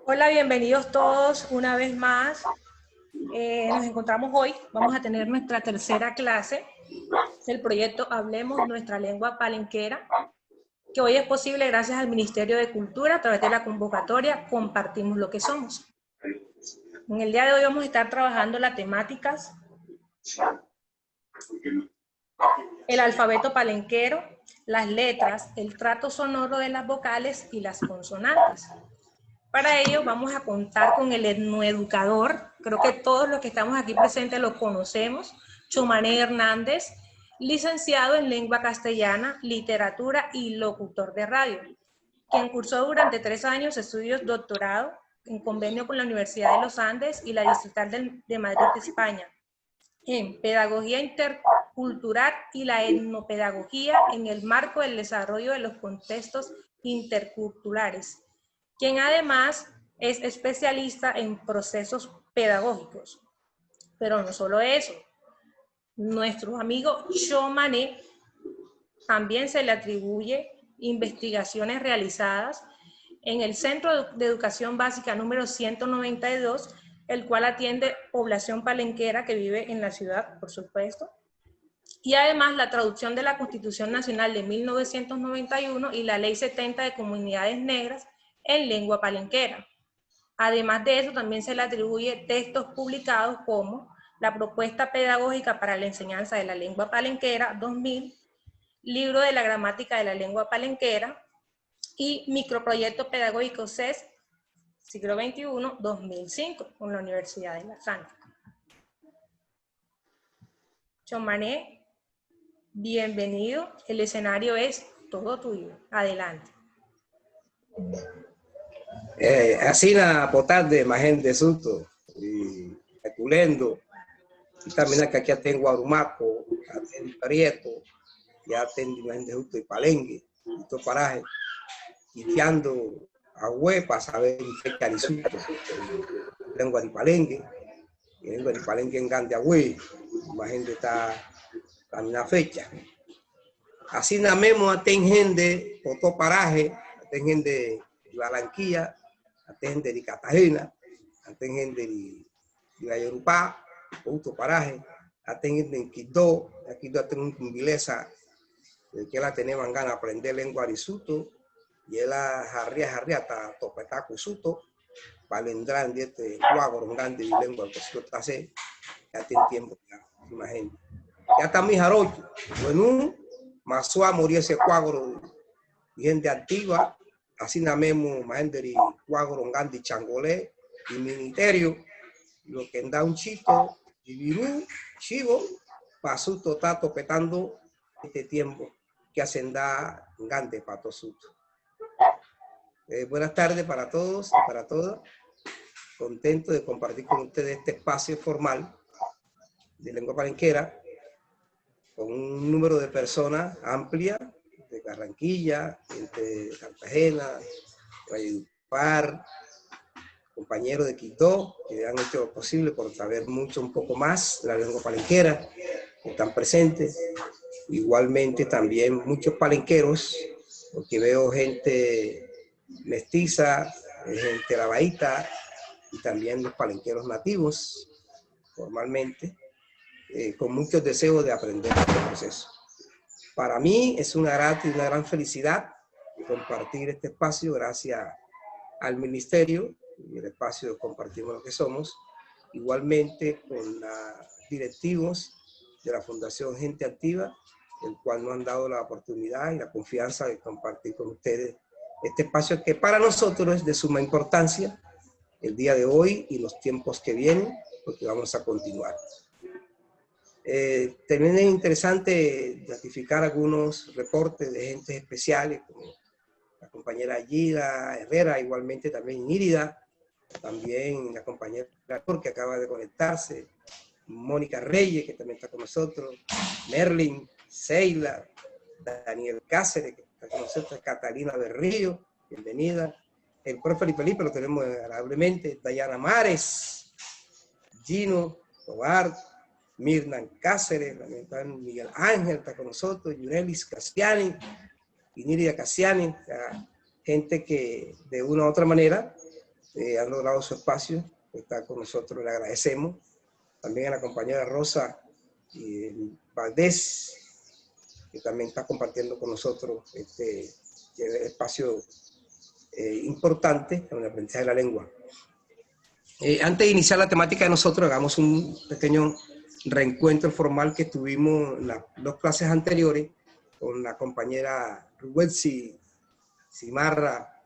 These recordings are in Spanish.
Hola, bienvenidos todos una vez más. Nos encontramos hoy, vamos a tener nuestra tercera clase del proyecto Hablemos Nuestra Lengua Palenquera, que hoy es posible gracias al Ministerio de Cultura a través de la convocatoria Compartimos lo que somos. En el día de hoy vamos a estar trabajando las temáticas: el alfabeto palenquero, las letras, el trato sonoro de las vocales y las consonantes. Para ello vamos a contar con el etnoeducador, creo que todos los que estamos aquí presentes lo conocemos, Chomané Hernández, licenciado en lengua castellana, literatura y locutor de radio, quien cursó durante 3 años estudios doctorado en convenio con la Universidad de los Andes y la Distrital de Madrid, España, en pedagogía intercultural y la etnopedagogía en el marco del desarrollo de los contextos interculturales, quien además es especialista en procesos pedagógicos. Pero no solo eso, nuestro amigo Chomané también se le atribuye investigaciones realizadas en el Centro de Educación Básica número 192, el cual atiende población palenquera que vive en la ciudad, por supuesto, y además la traducción de la Constitución Nacional de 1991 y la Ley 70 de Comunidades Negras en lengua palenquera. Además de eso, también se le atribuye textos publicados como la Propuesta Pedagógica para la Enseñanza de la Lengua Palenquera 2000, Libro de la Gramática de la Lengua Palenquera y Microproyecto Pedagógico CES siglo XXI 2005 con la Universidad del Atlántico. Chomané, bienvenido, el escenario es todo tuyo, adelante. Así na potarde más gente susto y culendo y también aquí tengo Guarumaco, tengo Prieto, ya tengo gente justo y Palenque, y todo paraje, y fiando a huepa saber fecha de susto, lengua de Palenque, y lengua de Palenque en Gante a hue, más gente está en la fecha. Así na memo ten gente por todo paraje, ten gente de Barranquilla, hay gente de Cartagena, hay gente de Valledupar, otro paraje, hay gente en Quito, aquí tengo un inglesa que la tenemos ganas de aprender lengua de suto, y él jarría hasta topetaco suto, para entrar en este cuadro grande de lengua que se trase, ya tiene tiempo, ya, imagínate. Ya está mi jarocho, bueno, más suave morir ese cuadro de gente activa, así na mesmo mahenderi cuagro ngandi changolé y ministerio lo que da un chito y virú chivo pasó tato petando este tiempo que hacen da ngante pato suto. Buenas tardes para todos y para todas, contento de compartir con ustedes este espacio formal de lengua palenquera con un número de personas amplia de Barranquilla, gente de Cartagena, Valledupar, compañeros de Quito, que han hecho lo posible por saber un poco más de la lengua palenquera, que están presentes. Igualmente también muchos palenqueros, porque veo gente mestiza, gente lavaíta, y también los palenqueros nativos, formalmente, con muchos deseos de aprender este proceso. Para mí es una grata y una gran felicidad compartir este espacio gracias al Ministerio y el espacio de Compartimos lo que somos, igualmente con los directivos de la Fundación Gente Activa, el cual nos han dado la oportunidad y la confianza de compartir con ustedes este espacio que para nosotros es de suma importancia el día de hoy y los tiempos que vienen, porque vamos a continuar. También es interesante ratificar algunos reportes de gentes especiales, como la compañera Gida Herrera, igualmente también Nírida, también la compañera que acaba de conectarse, Mónica Reyes, que también está con nosotros, Merlin, Seila, Daniel Cáceres, que está con nosotros, Catalina Berrío, bienvenida, el profe Felipe lo tenemos agradablemente, Dayana Mares, Gino Tobar, Mirna Cáceres, Miguel Ángel está con nosotros, Yunelis Cassiani y Nidia Cassiani, gente que de una u otra manera han logrado su espacio, está con nosotros, le agradecemos. También a la compañera Rosa Valdés, que también está compartiendo con nosotros este espacio importante en el aprendizaje de la lengua. Antes de iniciar la temática de nosotros, hagamos un pequeño reencuentro formal que tuvimos en las 2 clases anteriores con la compañera Rubetsi Simarra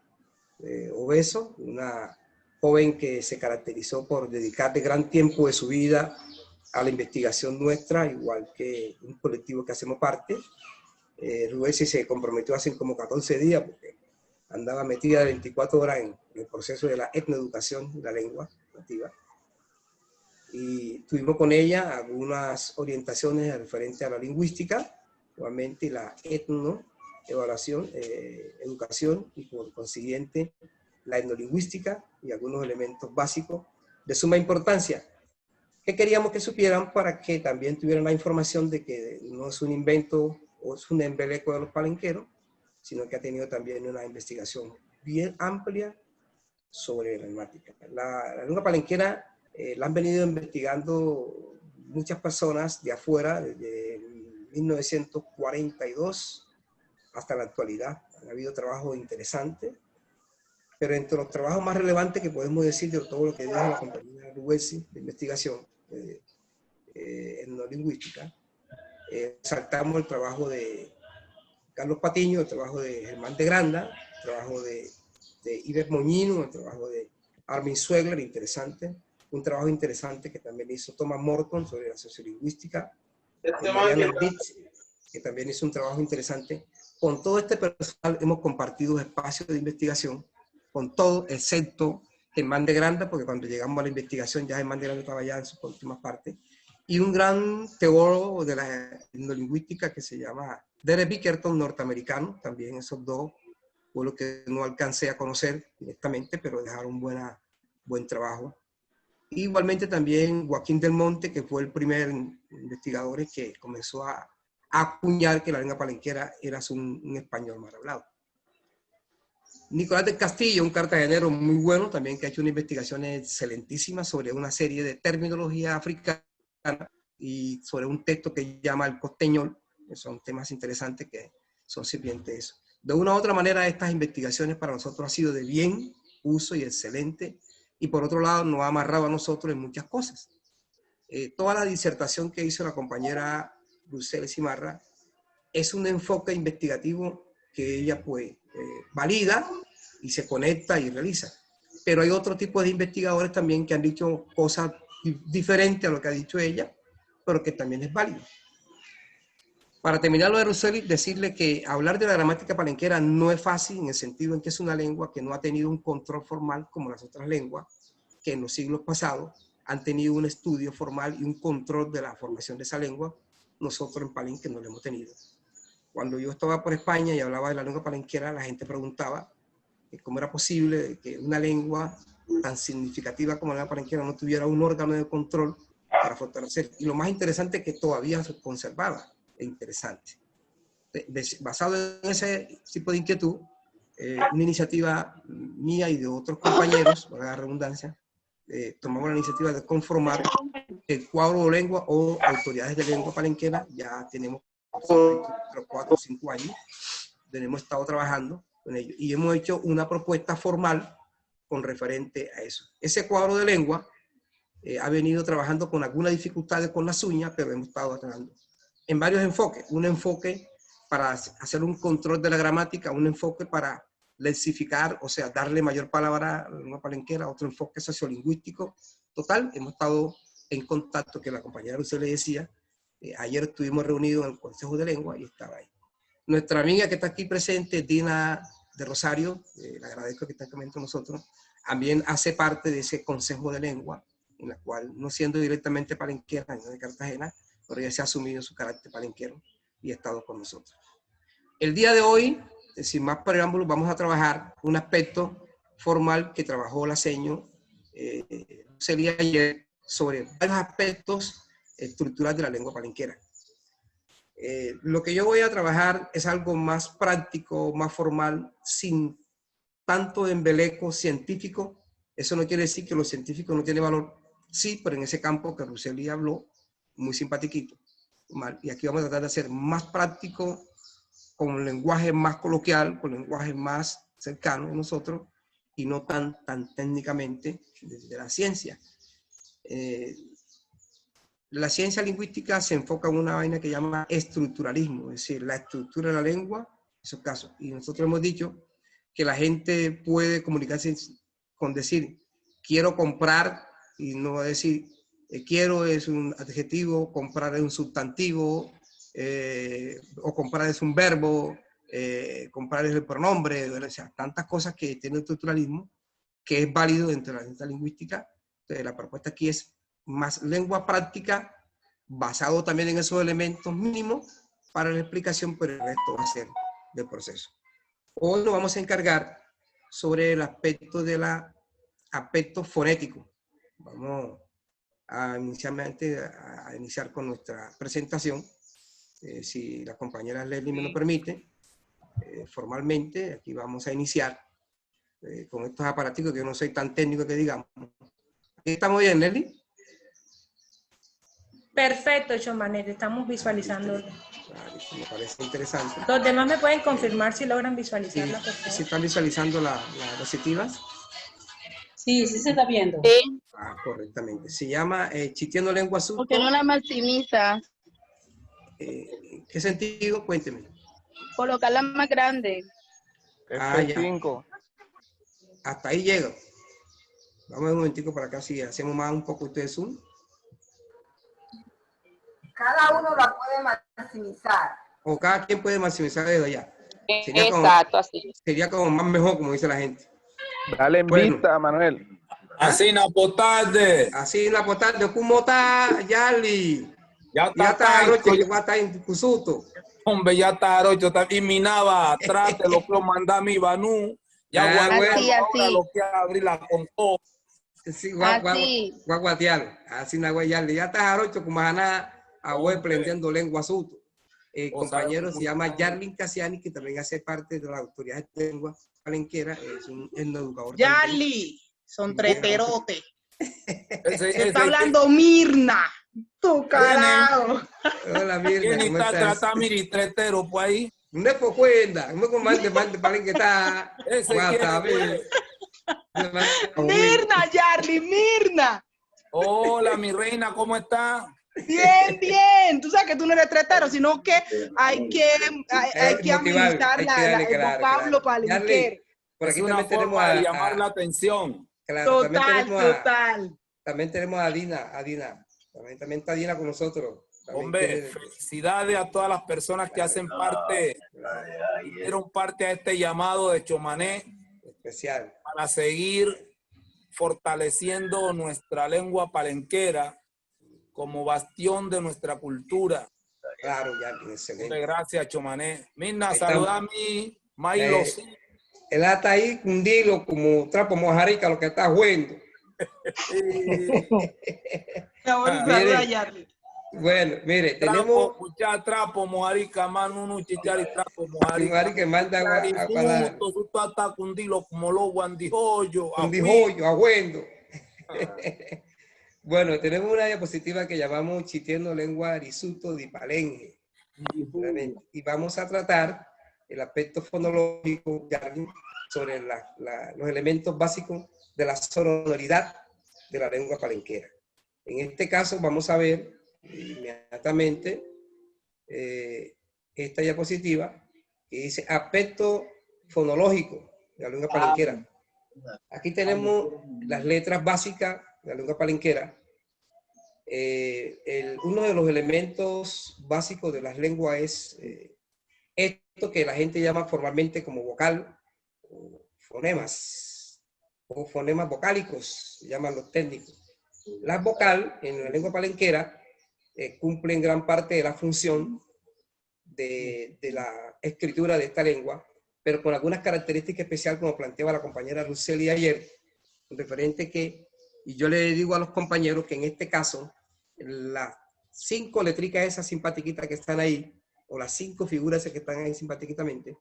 Obeso, una joven que se caracterizó por dedicarle gran tiempo de su vida a la investigación nuestra, igual que un colectivo que hacemos parte. Rubetsi se comprometió hace como 14 días porque andaba metida 24 horas en el proceso de la etnoeducación de la lengua nativa. Y tuvimos con ella algunas orientaciones referentes a la lingüística, nuevamente la etnoevaluación, educación y por consiguiente la etnolingüística y algunos elementos básicos de suma importancia que queríamos que supieran para que también tuvieran la información de que no es un invento o es un embeleco de los palenqueros, sino que ha tenido también una investigación bien amplia sobre la gramática. La lengua palenquera la han venido investigando muchas personas de afuera, desde 1942 hasta la actualidad. Ha habido trabajos interesantes, pero entre los trabajos más relevantes que podemos decir de todo lo que dijo la compañía Rubetsi de investigación etnolingüística, saltamos el trabajo de Carlos Patiño, el trabajo de Germán de Granda, el trabajo de Ives Moñino, el trabajo de Armin Suegler, interesante, un trabajo interesante que también hizo Thomas Morton sobre la sociolingüística, Mariana Ritz, que también hizo un trabajo interesante. Con todo este personal hemos compartido espacios de investigación, con todo, excepto Germán de Granda, porque cuando llegamos a la investigación ya Germán de Granda estaba ya en sus últimas partes, y un gran teólogo de la etnolingüística que se llama Derek Bickerton, norteamericano. También esos dos fue lo que no alcancé a conocer directamente, pero dejaron buen trabajo. Igualmente también Joaquín del Monte, que fue el primer investigador que comenzó a acuñar que la lengua palenquera era un español mal hablado. Nicolás del Castillo, un cartagenero muy bueno también, que ha hecho una investigación excelentísima sobre una serie de terminología africana y sobre un texto que llama el costeñol, que son temas interesantes que son sirvientes de eso. De una u otra manera, estas investigaciones para nosotros han sido de bien uso y excelente, y por otro lado nos ha amarrado a nosotros en muchas cosas. Toda la disertación que hizo la compañera Lucelle Simarra es un enfoque investigativo que ella pues valida y se conecta y realiza. Pero hay otro tipo de investigadores también que han dicho cosas diferentes a lo que ha dicho ella, pero que también es válido. Para terminar lo de Roselli, decirle que hablar de la gramática palenquera no es fácil en el sentido en que es una lengua que no ha tenido un control formal como las otras lenguas, que en los siglos pasados han tenido un estudio formal y un control de la formación de esa lengua. Nosotros en Palenque no lo hemos tenido. Cuando yo estaba por España y hablaba de la lengua palenquera, la gente preguntaba cómo era posible que una lengua tan significativa como la lengua palenquera no tuviera un órgano de control para fortalecer. Y lo más interesante es que todavía se conservaba. Interesante. Basado en ese tipo de inquietud, una iniciativa mía y de otros compañeros, para la redundancia, tomamos la iniciativa de conformar el cuadro de lengua o autoridades de lengua palenquera. Ya tenemos 4 o 5 años, hemos estado trabajando con ellos y hemos hecho una propuesta formal con referente a eso. Ese cuadro de lengua ha venido trabajando con algunas dificultades con las uñas, pero hemos estado trabajando en varios enfoques. Un enfoque para hacer un control de la gramática, un enfoque para lexificar, o sea, darle mayor palabra a la lengua palenquera, otro enfoque sociolingüístico. Total, hemos estado en contacto, que la compañera Lucía le decía, ayer estuvimos reunidos en el Consejo de Lengua y estaba ahí. Nuestra amiga que está aquí presente, Dina de Rosario, le agradezco que esté con nosotros, también hace parte de ese Consejo de Lengua, en la cual, no siendo directamente palenquera, no de Cartagena, pero ella se ha asumido su carácter palenquero y ha estado con nosotros. El día de hoy, sin más preámbulos, vamos a trabajar un aspecto formal que trabajó la seño sería ayer sobre varios aspectos estructurales de la lengua palenquera. Lo que yo voy a trabajar es algo más práctico, más formal, sin tanto embeleco científico. Eso no quiere decir que lo científico no tiene valor. Sí, pero en ese campo que Ruseli habló, muy simpatiquito. Y aquí vamos a tratar de ser más práctico, con un lenguaje más coloquial, con un lenguaje más cercano a nosotros, y no tan técnicamente de la ciencia. La ciencia lingüística se enfoca en una vaina que llama estructuralismo, es decir, la estructura de la lengua, en esos casos. Y nosotros hemos dicho que la gente puede comunicarse con decir, quiero comprar, y no va a decir, quiero es un adjetivo, comprar es un sustantivo, o comprar es un verbo, comprar es el pronombre, o sea, tantas cosas que tiene el estructuralismo, que es válido dentro de la ciencia lingüística. Entonces, la propuesta aquí es más lengua práctica, basado también en esos elementos mínimos para la explicación, pero el resto va a ser del proceso. Hoy nos vamos a encargar sobre el aspecto fonético. Vamos a iniciar con nuestra presentación. Si la compañera Leslie me lo permite, formalmente, aquí vamos a iniciar con estos aparatos que yo no soy tan técnico que digamos. ¿Aquí estamos bien, Leslie? Perfecto, Chomanet, estamos visualizando. Vale, me parece interesante. Los demás me pueden confirmar si logran visualizarla, por favor. ¿Sí están visualizando las diapositivas? Sí, sí se está viendo. Sí. Correctamente. Se llama Chiteando Lengua Azul. Porque no la maximiza. ¿En qué sentido? Cuénteme. Colocarla más grande. F5. Hasta ahí llego. Vamos un momentico para acá, si hacemos más un poco de zoom. Cada uno la puede maximizar. O cada quien puede maximizar desde allá. Exacto, así. Sería como más mejor, como dice la gente. Dale en vista, Manuel. Así na potarde. Así na potarde. ¿Cómo está, Yarli? Ya está está Roche, que va a estar en Cusuto. Hombre, ya está Roche. Y minaba atrás de lo que lo manda mi Banú. Ya así, ahora lo que abrir la concó. Sí, así. guaguatear. Así na Yarli. Ya está Roche, como Haná, a prendiendo lengua Suto. Compañero se llama Yarlin Casiani, que también hace parte de la autoridad de lengua palenquera, es un educador. Yarli, son treterote. Se está hablando Mirna. Tu carajo. Hola, Mirna. ¿Quién está tratando mi tretero por ahí? No es por cuenta, no es con más de palenque está. Mirna, Yarli, Mirna. Hola, mi reina, ¿cómo está? Bien, bien. Tú sabes que tú no eres tretero, sino que hay que aumentar el vocablo palenquero. Por aquí es una también forma de llamar la atención. Claro, total. También tenemos a Dina. También está Dina con nosotros. Hombre, felicidades a todas las personas que hacen parte, dieron parte a este llamado de Chomanet. Especial. Para seguir fortaleciendo nuestra lengua palenquera como bastión de nuestra cultura. Claro, ya, excelente. Muchas gracias, Chomanet. Mirna, saluda a mí, Mailo. Él está ahí cundido como trapo mojarica, lo que está jugando. Bueno, mire, tenemos... Mucha trapo mojarica, manu, chichari, trapo mojarica. Mojarica manda a parar. Tú estás cundido como lobo andijoyo. Aguendo. Bueno, tenemos una diapositiva que llamamos Chiteando Lengua Arisuto de Palenque. Y vamos a tratar el aspecto fonológico sobre los elementos básicos de la sonoridad de la lengua palenquera. En este caso vamos a ver inmediatamente esta diapositiva que dice aspecto fonológico de la lengua palenquera. Aquí tenemos las letras básicas de la lengua palenquera. Uno de los elementos básicos de las lenguas es esto que la gente llama formalmente como vocal, o fonemas vocálicos, se llaman los técnicos. Las vocal en la lengua palenquera cumplen gran parte de la función de la escritura de esta lengua, pero con algunas características especiales, como planteaba la compañera Ruseli ayer, referente que, y yo le digo a los compañeros que en este caso, las 5 letricas esas simpatiquitas que están ahí, o las 5 figuras que están ahí simpatiquitamente,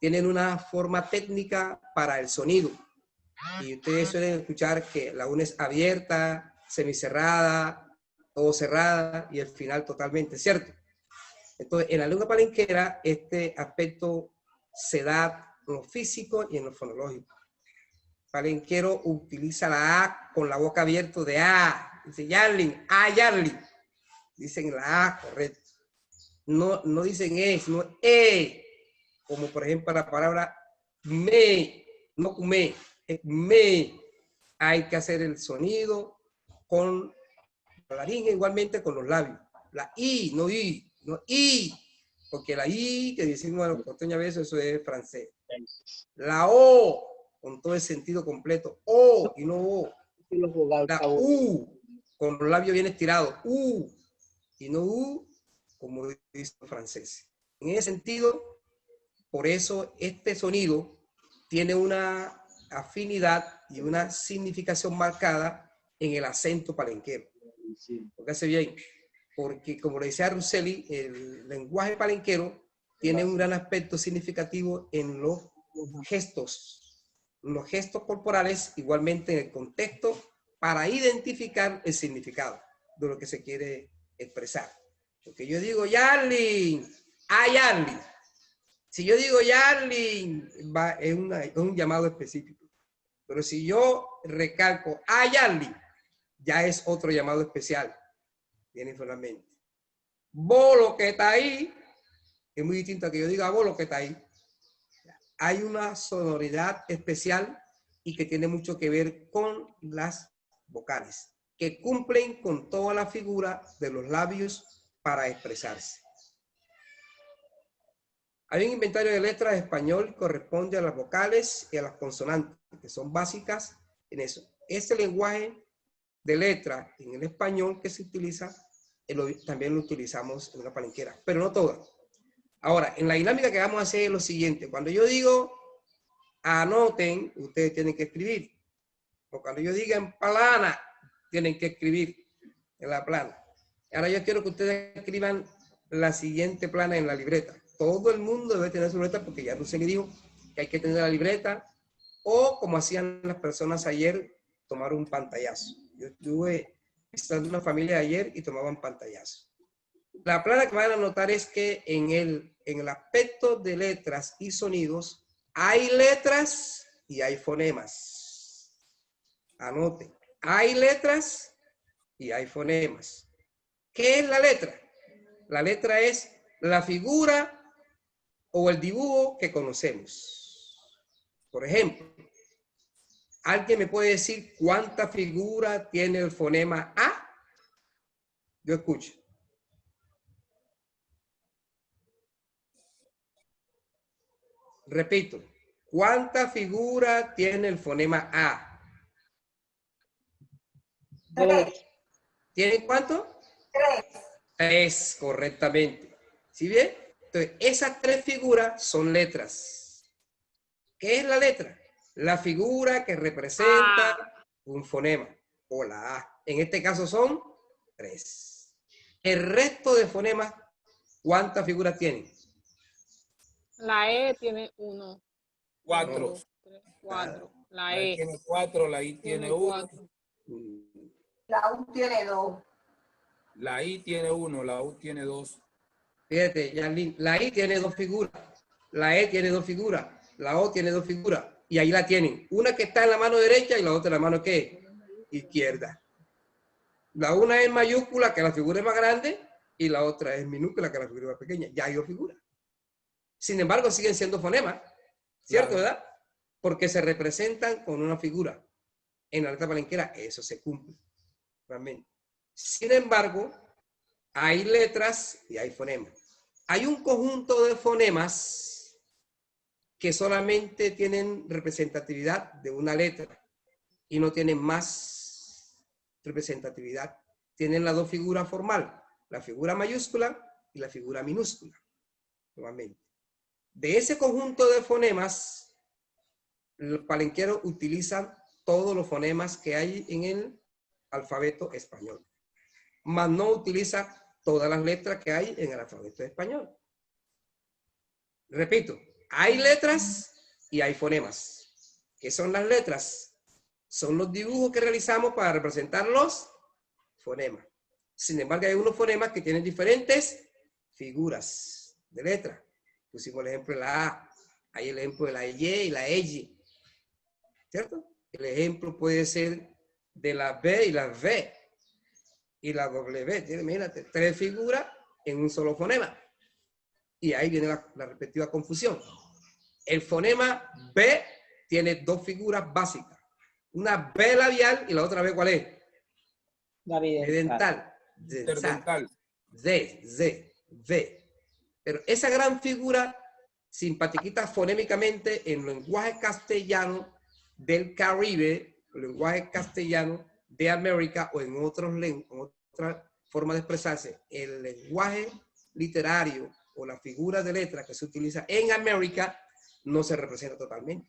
tienen una forma técnica para el sonido. Y ustedes suelen escuchar que la una es abierta, semicerrada, o cerrada y el final totalmente, ¿cierto? Entonces, en la lengua palenquera, este aspecto se da en lo físico y en lo fonológico. Palenquero utiliza la A con la boca abierta de A. Dice Yarling, Yarling. Dicen la A, correcto. No dicen sino E. Como por ejemplo la palabra me, no me, es me. Hay que hacer el sonido con la laringe, igualmente con los labios. La I, no I. Porque la I, que decimos a los costeños a veces, eso es francés. La O, con todo el sentido completo. O y no O. La U, con los labios bien estirados. U y no U, como dice el francés. En ese sentido, por eso este sonido tiene una afinidad y una significación marcada en el acento palenquero. Porque hace bien, porque como le decía Russelli, el lenguaje palenquero tiene un gran aspecto significativo en los gestos corporales, igualmente en el contexto, para identificar el significado de lo que se quiere expresar. Porque yo digo Yarling, Yarling. Si yo digo Yarling, es un llamado específico. Pero si yo recalco Yarling, ya es otro llamado especial. Viene informalmente. Bolo que está ahí, es muy distinto a que yo diga bolo que está ahí. Hay una sonoridad especial y que tiene mucho que ver con las vocales, que cumplen con toda la figura de los labios para expresarse. Hay un inventario de letras español que corresponde a las vocales y a las consonantes, que son básicas en eso. Este lenguaje de letra en el español que se utiliza, también lo utilizamos en la palenquera, pero no todas. Ahora, en la dinámica que vamos a hacer es lo siguiente. Cuando yo digo anoten, ustedes tienen que escribir. O cuando yo diga en plana, tienen que escribir en la plana. Ahora yo quiero que ustedes escriban la siguiente plana en la libreta. Todo el mundo debe tener su libreta porque ya no se le dijo que hay que tener la libreta. O como hacían las personas ayer, tomar un pantallazo. Yo estuve visitando una familia ayer y tomaban pantallazo. La plana que van a notar es que en el aspecto de letras y sonidos hay letras y hay fonemas. Anoten. Hay letras y hay fonemas. ¿Qué es la letra? La letra es la figura o el dibujo que conocemos. Por ejemplo, ¿alguien me puede decir cuánta figura tiene el fonema A? Yo escucho. Repito, ¿cuánta figura tiene el fonema A? 3. ¿Tiene cuánto? 3. 3, correctamente. ¿Sí bien? Entonces, esas 3 figuras son letras. ¿Qué es la letra? La figura que representa un fonema o la A. En este caso son 3. El resto de fonemas, ¿cuántas figuras tienen? La E tiene 1. 4. 4. La La E E tiene 4, la I tiene 1. La U tiene 2. La I tiene 1, la U tiene 2. Fíjate, Yarlin, la I tiene 2 figuras, la E tiene 2 figuras, la O tiene 2 figuras, y ahí la tienen. Una que está en la mano derecha y la otra en la mano ¿qué? Izquierda. La una es mayúscula, que la figura es más grande, y la otra es minúscula, que la figura es más pequeña. Ya hay 2 figuras. Sin embargo, siguen siendo fonemas, ¿cierto, Claro. verdad? Porque se representan con una figura. En la letra palenquera eso se cumple, realmente. Sin embargo, hay letras y hay fonemas. Hay un conjunto de fonemas que solamente tienen representatividad de una letra y no tienen más representatividad. Tienen las 2 figuras formales, la figura mayúscula y la figura minúscula, nuevamente. De ese conjunto de fonemas, los palenqueros utilizan todos los fonemas que hay en el alfabeto español, mas no utiliza todas las letras que hay en el alfabeto español. Repito, hay letras y hay fonemas. ¿Qué son las letras? Son los dibujos que realizamos para representar los fonemas. Sin embargo, hay unos fonemas que tienen diferentes figuras de letra. Pusimos el ejemplo de la A. Hay el ejemplo de la Y y la EY. ¿Cierto? El ejemplo puede ser de la B y la V. Y la W. Tiene, imagínate, 3 figuras en un solo fonema. Y ahí viene la respectiva confusión. El fonema B tiene 2 figuras básicas. Una B labial y la otra B, ¿cuál es? La dental. Interdental. Z, V. Pero esa gran figura simpatiquita fonémicamente en lenguaje castellano del Caribe, el lenguaje castellano de América o en otra forma de expresarse, el lenguaje literario o la figura de letra que se utiliza en América no se representa totalmente.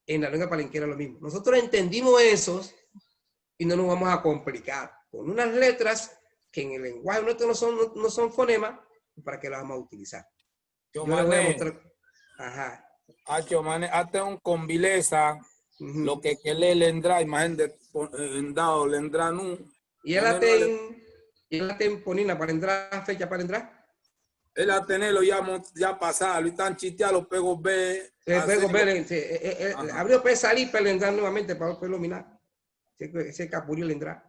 En la lengua palenquera lo mismo. Nosotros entendimos esos y no nos vamos a complicar con unas letras que en el lenguaje nuestro no son fonemas, ¿para qué las vamos a utilizar? Yo le voy a mostrar. Ajá. Chomane, hazte un convileza, lo que le lendrá, imagínate, dado lendrá nu. Y él ten ponina para entrar, fecha para entrar. Él a tenerlo ya pasado, y están chisteados los pegos B. Abrió P salir para entrar nuevamente para poder iluminar. Ese capullo le entra.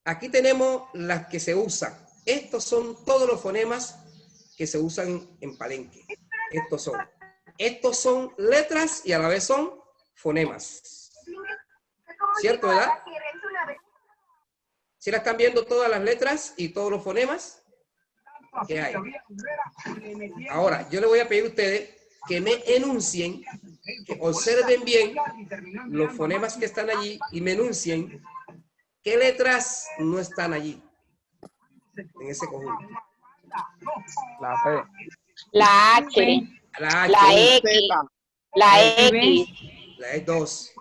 Aquí tenemos las que se usan. Estos son todos los fonemas que se usan en Palenque. Estos son letras y a la vez son fonemas. ¿Cierto, verdad? ¿Sí la están viendo todas las letras y todos los fonemas que hay? Ahora, yo le voy a pedir a ustedes que me enuncien, que observen bien los fonemas que están allí y me enuncien qué letras no están allí en ese conjunto. La P. La H. La H. La X. La X. La E2.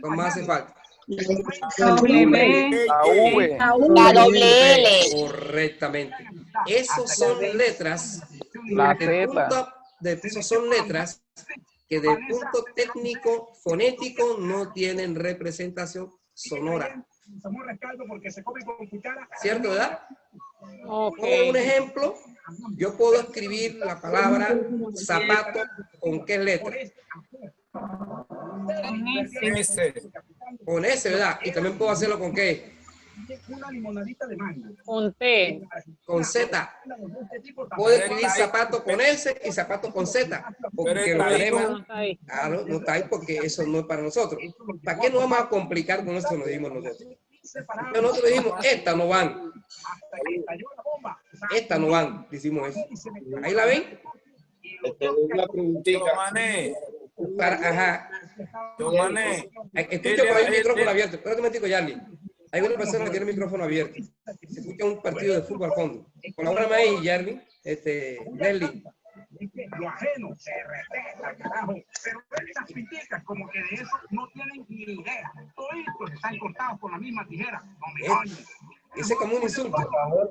¿Cómo más hace falta? La W. La V. La doble L. Correctamente. Esos son letras. La Z. Esos son letras que del punto técnico fonético no tienen representación sonora. ¿Cierto, verdad? Okay. Un ejemplo, yo puedo escribir la palabra zapato con qué letra. Con S, ¿verdad? Y también puedo hacerlo con qué. Con T. Con Z. Puedo escribir zapato con S y zapato con Z. Porque los fonemas, claro, no está ahí porque eso no es para nosotros. ¿Para qué nos vamos a complicar con esto? Nos dijimos nosotros. Pero nosotros dijimos, estas no van. Estas no van, decimos eso. ¿Ahí la ven? Una preguntita. Ajá. Escucha por ahí el micrófono abierto. Espérate un momentico, Yarly. Hay una persona que tiene el micrófono abierto. Se escucha un partido de fútbol al fondo. Colabórame ahí, Yarly. Leslie. Lo ajeno se respeta, carajo. Pero esas piticas como que de eso no tienen ni idea. Todos están cortados con la misma tijera. Ese es como un insulto.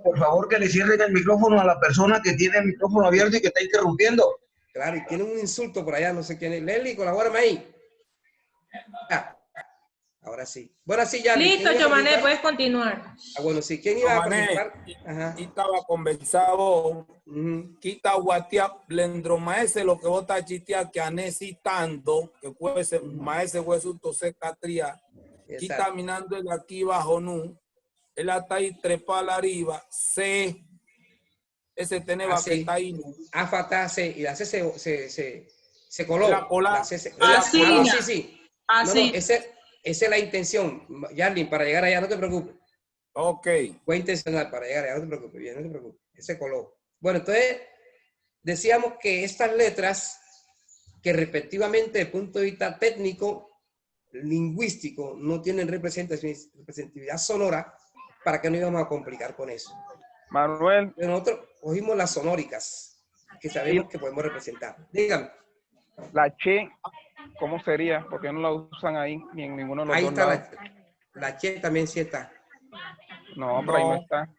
Por favor, que le cierren el micrófono a la persona que tiene el micrófono abierto y que está interrumpiendo. Claro, y tiene un insulto por allá, no sé quién es. Leslie, colabórame ahí. Ahora sí. Bueno, sí, ya. Listo, Chomané, puedes continuar. Bueno, sí. ¿Quién iba a participar? Aquí estaba conversado. Quita guatia, blendro maese, lo que vos estás chitea que necesitando, que puede ser maese hueso tose catría. Quita minando el aquí bajo nu. Él está ahí trepa arriba. C. Ese teneba que está ahí. Afata C. Y la C se coló. La cola. Sí. Así. No, esa es la intención, Yarlin, para llegar allá, no te preocupes. Ok. Fue intencional para llegar allá, no te preocupes, bien, no te preocupes. Ese coló. Bueno, entonces, decíamos que estas letras, que respectivamente, desde el punto de vista técnico, lingüístico, no tienen representatividad sonora, ¿para qué nos íbamos a complicar con eso? Manuel. Pero nosotros cogimos las sonóricas, que sabemos que podemos representar. Dígame. La Che, ¿cómo sería? ¿Por qué no la usan ahí ni en ninguno de los ahí dos está lados? la Che también sí está. No, pero ahí no está.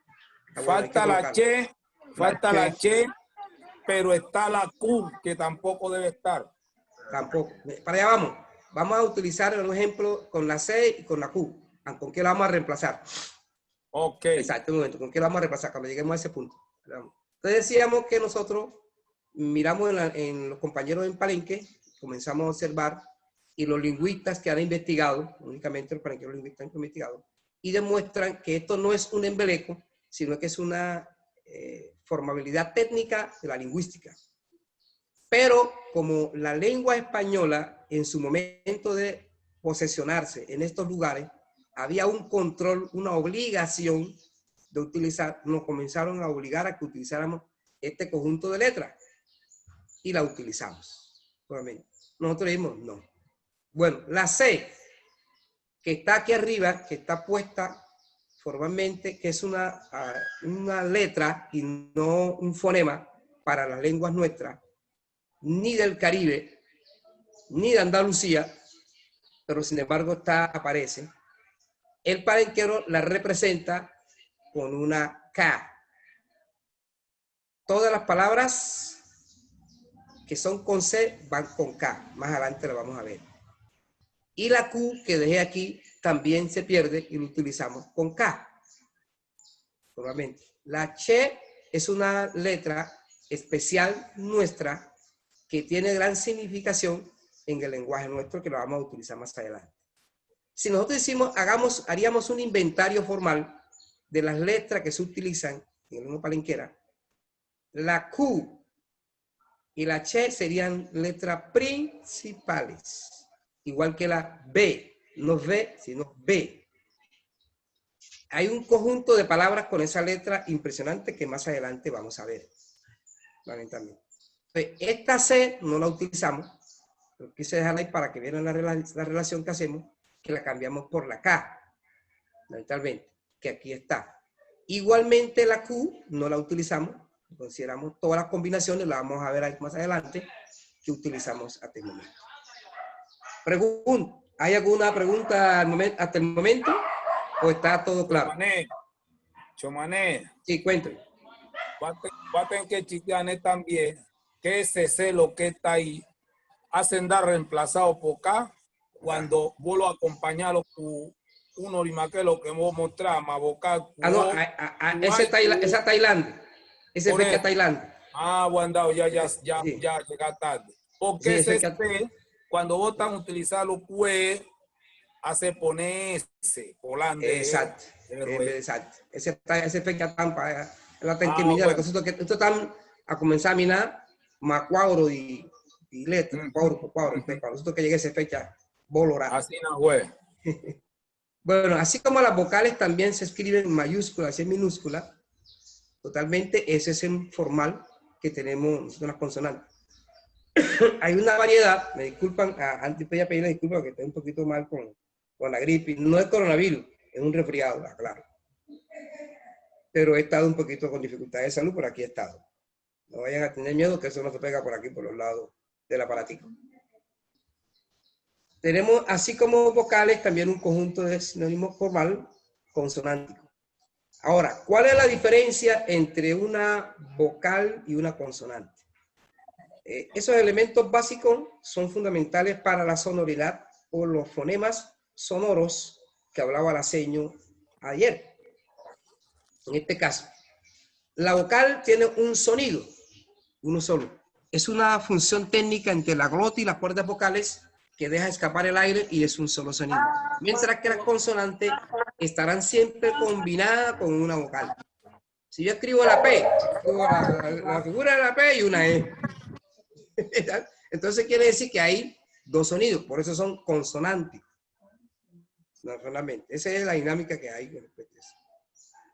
Falta la Che Falta la che, pero está la Q, que tampoco debe estar. Tampoco. Para allá vamos. Vamos a utilizar un ejemplo con la C y con la Q. ¿Con qué la vamos a reemplazar? Ok. Exacto, un momento. ¿Con qué la vamos a reemplazar cuando lleguemos a ese punto? Entonces decíamos que nosotros miramos en los compañeros en Palenque, comenzamos a observar, y los lingüistas que han investigado, únicamente los palenqueros lingüistas han investigado, y demuestran que esto no es un embeleco, sino que es una formabilidad técnica de la lingüística. Pero como la lengua española, en su momento de posesionarse en estos lugares, había un control, una obligación de utilizar, nos comenzaron a obligar a que utilizáramos este conjunto de letras. Y la utilizamos. Nosotros dijimos no. Bueno, la C, que está aquí arriba, que está puesta formalmente, que es una letra y no un fonema para las lenguas nuestras, ni del Caribe, ni de Andalucía, pero sin embargo aparece. El palenquero la representa con una K. Todas las palabras que son con C van con K. Más adelante lo vamos a ver. Y la Q que dejé aquí también se pierde y lo utilizamos con K. Nuevamente. La Che es una letra especial nuestra que tiene gran significación en el lenguaje nuestro, que lo vamos a utilizar más adelante. Si nosotros haríamos un inventario formal de las letras que se utilizan en el lengua palenquera, la Q y la Che serían letras principales, igual que la B, no V, sino B. Hay un conjunto de palabras con esa letra impresionante que más adelante vamos a ver. Entonces, esta C no la utilizamos, pero quise dejarla ahí para que vieran la relación que hacemos, que la cambiamos por la K, lamentablemente, que aquí está. Igualmente la Q no la utilizamos, consideramos todas las combinaciones, las vamos a ver ahí más adelante, que utilizamos hasta el momento. ¿Hay alguna pregunta hasta el momento? ¿O está todo claro? Chomané. Sí, cuéntame. Guaten que chitiane también, que ese celo que está ahí, hacen dar reemplazado por acá, cuando vos lo acompañalo con un orimaquelo que vos mostrás, más vocal. Esa Tailandia. Ese fecha Tailandia. Bueno, ya llega tarde. Porque ese cuando vos estás utilizando pues, hace ponerse, volante. Exacto. Exacto. Ese fecha tampa, la tenquemilla, la cosa que esto están a comenzar a minar, más cuadro y letra, cuadro por cuadro. Entonces, cuando nosotros que llegue esa fecha, volorá. Así no fue. Bueno, así como las vocales también se escriben en mayúsculas y en minúsculas, totalmente ese es el formal que tenemos en las consonantes. Hay una variedad, me disculpan, antes voy a pedirle disculpas porque estoy un poquito mal con la gripe. No es coronavirus, es un resfriado, claro. Pero he estado un poquito con dificultades de salud, por aquí he estado. No vayan a tener miedo que eso no se pega por aquí, por los lados del aparatico. Tenemos, así como vocales, también un conjunto de sinónimos formal consonántico. Ahora, ¿cuál es la diferencia entre una vocal y una consonante? Esos elementos básicos son fundamentales para la sonoridad o los fonemas sonoros que hablaba la seño ayer. En este caso, la vocal tiene un sonido, uno solo. Es una función técnica entre la glota y las cuerdas vocales que deja escapar el aire y es un solo sonido. Mientras que las consonantes estarán siempre combinadas con una vocal. Si yo escribo la P, la figura de la P y una E. Entonces quiere decir que hay dos sonidos, por eso son consonantes. No, solamente. Esa es la dinámica que hay.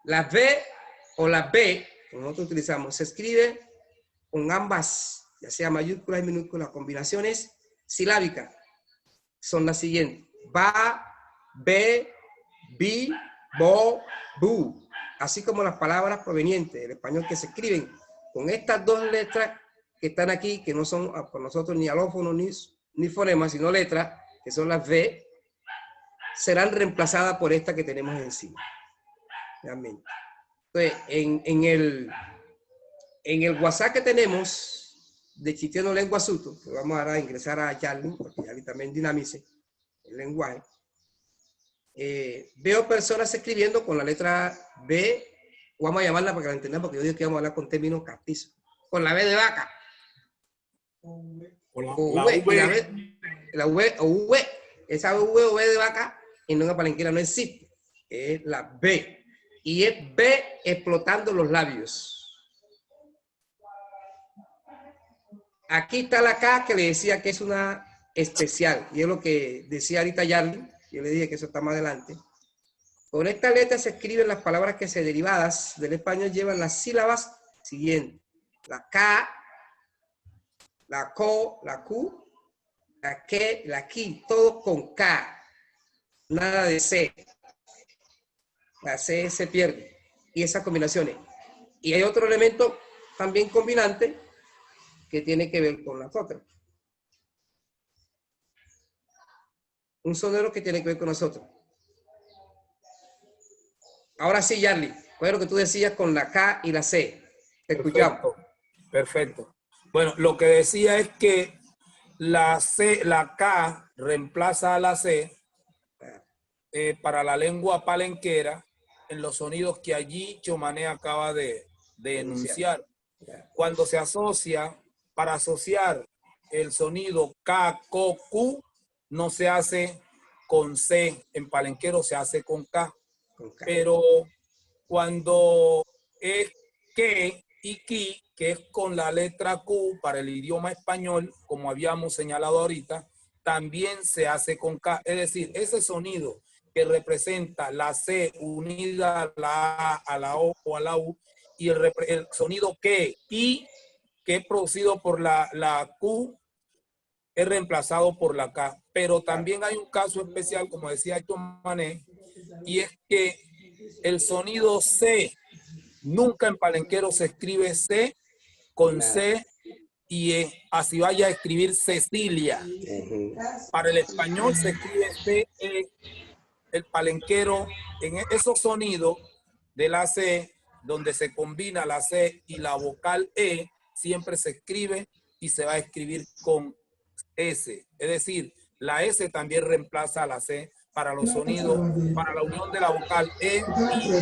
La V o la B, como nosotros utilizamos, se escribe con ambas, ya sea mayúsculas y minúsculas, combinaciones silábicas. Son las siguientes: ba, be, bi, bo, bu. Así como las palabras provenientes del español que se escriben con estas dos letras que están aquí, que no son por nosotros ni alófonos ni fonemas, sino letras, que son las V, serán reemplazadas por esta que tenemos encima. Realmente. Entonces, En el WhatsApp que tenemos de Chitiano Lengua Suto, que vamos ahora a ingresar a Yarly, porque Yarly también dinamice el lenguaje, veo personas escribiendo con la letra B, vamos a llamarla para que la entendamos, porque yo digo que vamos a hablar con términos castizos, con la B de vaca. Con la V, la V o V, esa V o V de vaca en lengua palenquera no existe, es la B, y es B explotando los labios. Aquí está la K que le decía que es una especial, y es lo que decía ahorita Yarly, yo le dije que eso está más adelante. Con esta letra se escriben las palabras que se derivadas del español llevan las sílabas siguientes. La K, la CO, la Q, la que, la ki, todo con K. Nada de C. La C se pierde. Y esas combinaciones. Y hay otro elemento también combinante que tiene que ver con las otras. Un sonero que tiene que ver con nosotros. Ahora sí, Yarly, ¿cuál es lo que tú decías con la K y la C? Te escuchamos. Perfecto. Bueno, lo que decía es que la C, la K reemplaza a la C para la lengua palenquera en los sonidos que allí Chomané acaba de enunciar. Cuando se asocia, para asociar el sonido K, Ko, Q, no se hace con C, en palenquero se hace con K. Pero cuando es que y ki, que es con la letra Q para el idioma español, como habíamos señalado ahorita, también se hace con K. Es decir, ese sonido que representa la C unida a la A, a la O o a la U, y el sonido que y que es producido por la Q, es reemplazado por la K. Pero también hay un caso especial, como decía Chomané, y es que el sonido C, nunca en palenquero se escribe C con C y E, así vaya a escribir Cecilia. Para el español se escribe C, E. El palenquero, en esos sonidos de la C, donde se combina la C y la vocal E, siempre se escribe y se va a escribir con S. Es decir, la S también reemplaza a la C para los sonidos, para la unión de la vocal E y...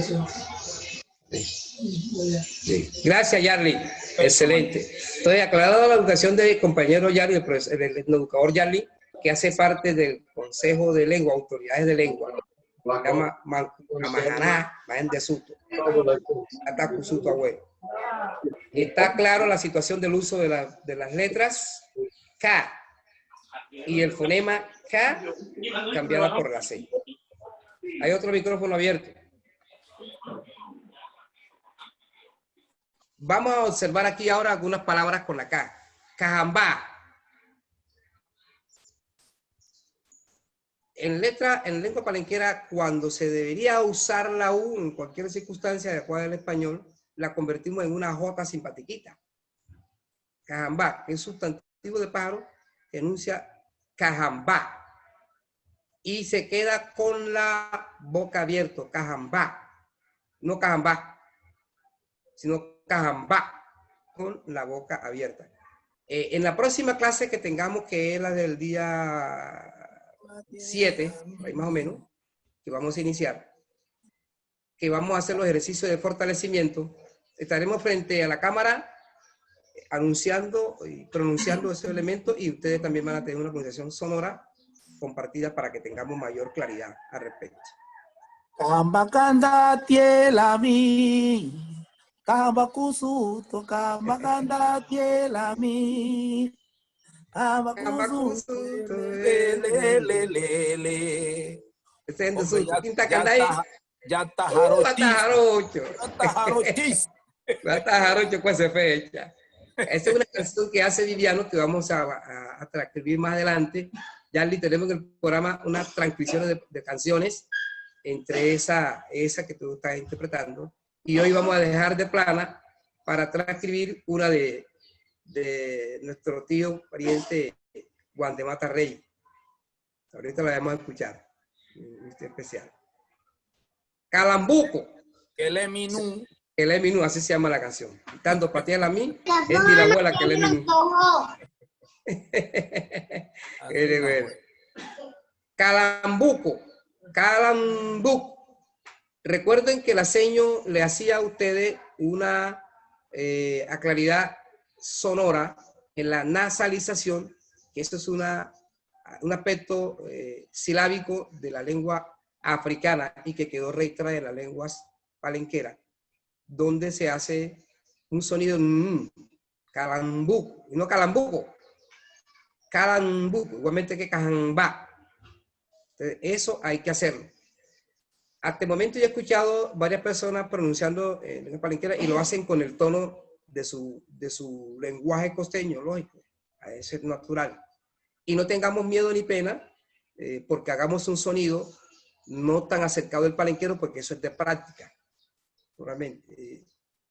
Sí. Gracias, Yarly. Excelente. Estoy aclarando la educación del compañero Yarly, el educador Yarly, que hace parte del Consejo de Lengua, Autoridades de Lengua. Se llama Mahaná, Mahen de Suto. Está claro la situación del uso de las letras K y el fonema K cambiada por la C. Hay otro micrófono abierto. Vamos a observar aquí ahora algunas palabras con la K. Cajambá. En lengua palenquera, cuando se debería usar la U en cualquier circunstancia adecuada del español, la convertimos en una J simpatiquita. Cajambá, que es sustantivo de pájaro, que enuncia cajambá. Y se queda con la boca abierta, cajambá. No cajambá, sino cajambá, con la boca abierta. En la próxima clase que tengamos, que es la del día 7, ahí más o menos, que vamos a iniciar, que vamos a hacer los ejercicios de fortalecimiento, estaremos frente a la cámara anunciando y pronunciando esos elementos, y ustedes también van a tener una pronunciación sonora compartida para que tengamos mayor claridad al respecto. Kambakanda tielami, kambakusuto, kambakanda tielami, kambakusuto, lelelelele. Ya está jarocho. Pues se fecha. Esta es una canción que hace Viviano, que vamos a transcribir más adelante. Ya tenemos en el programa unas transcripciones de canciones, entre esa que tú estás interpretando. Y hoy vamos a dejar de plana para transcribir una de nuestro tío pariente Juan de Mata Rey. Ahorita la vamos a escuchar. Este especial. Calambuco. Que le minú. El Eminú, así se llama la canción. Tanto Patiel a mí, es de la abuela que el Eminú. Bueno. Calambuco. Calambuco. Recuerden que la seño le hacía a ustedes una claridad sonora en la nasalización, que eso es un aspecto silábico de la lengua africana y que quedó registrada en las lenguas palenqueras, donde se hace un sonido calambuco, y no calambuco, calambuco, igualmente que cajambá. Entonces, eso hay que hacerlo. Hasta el momento yo he escuchado varias personas pronunciando en palenquera y lo hacen con el tono de su lenguaje costeño, lógico, a ese es natural. Y no tengamos miedo ni pena porque hagamos un sonido no tan acercado del palenquero, porque eso es de práctica. Realmente.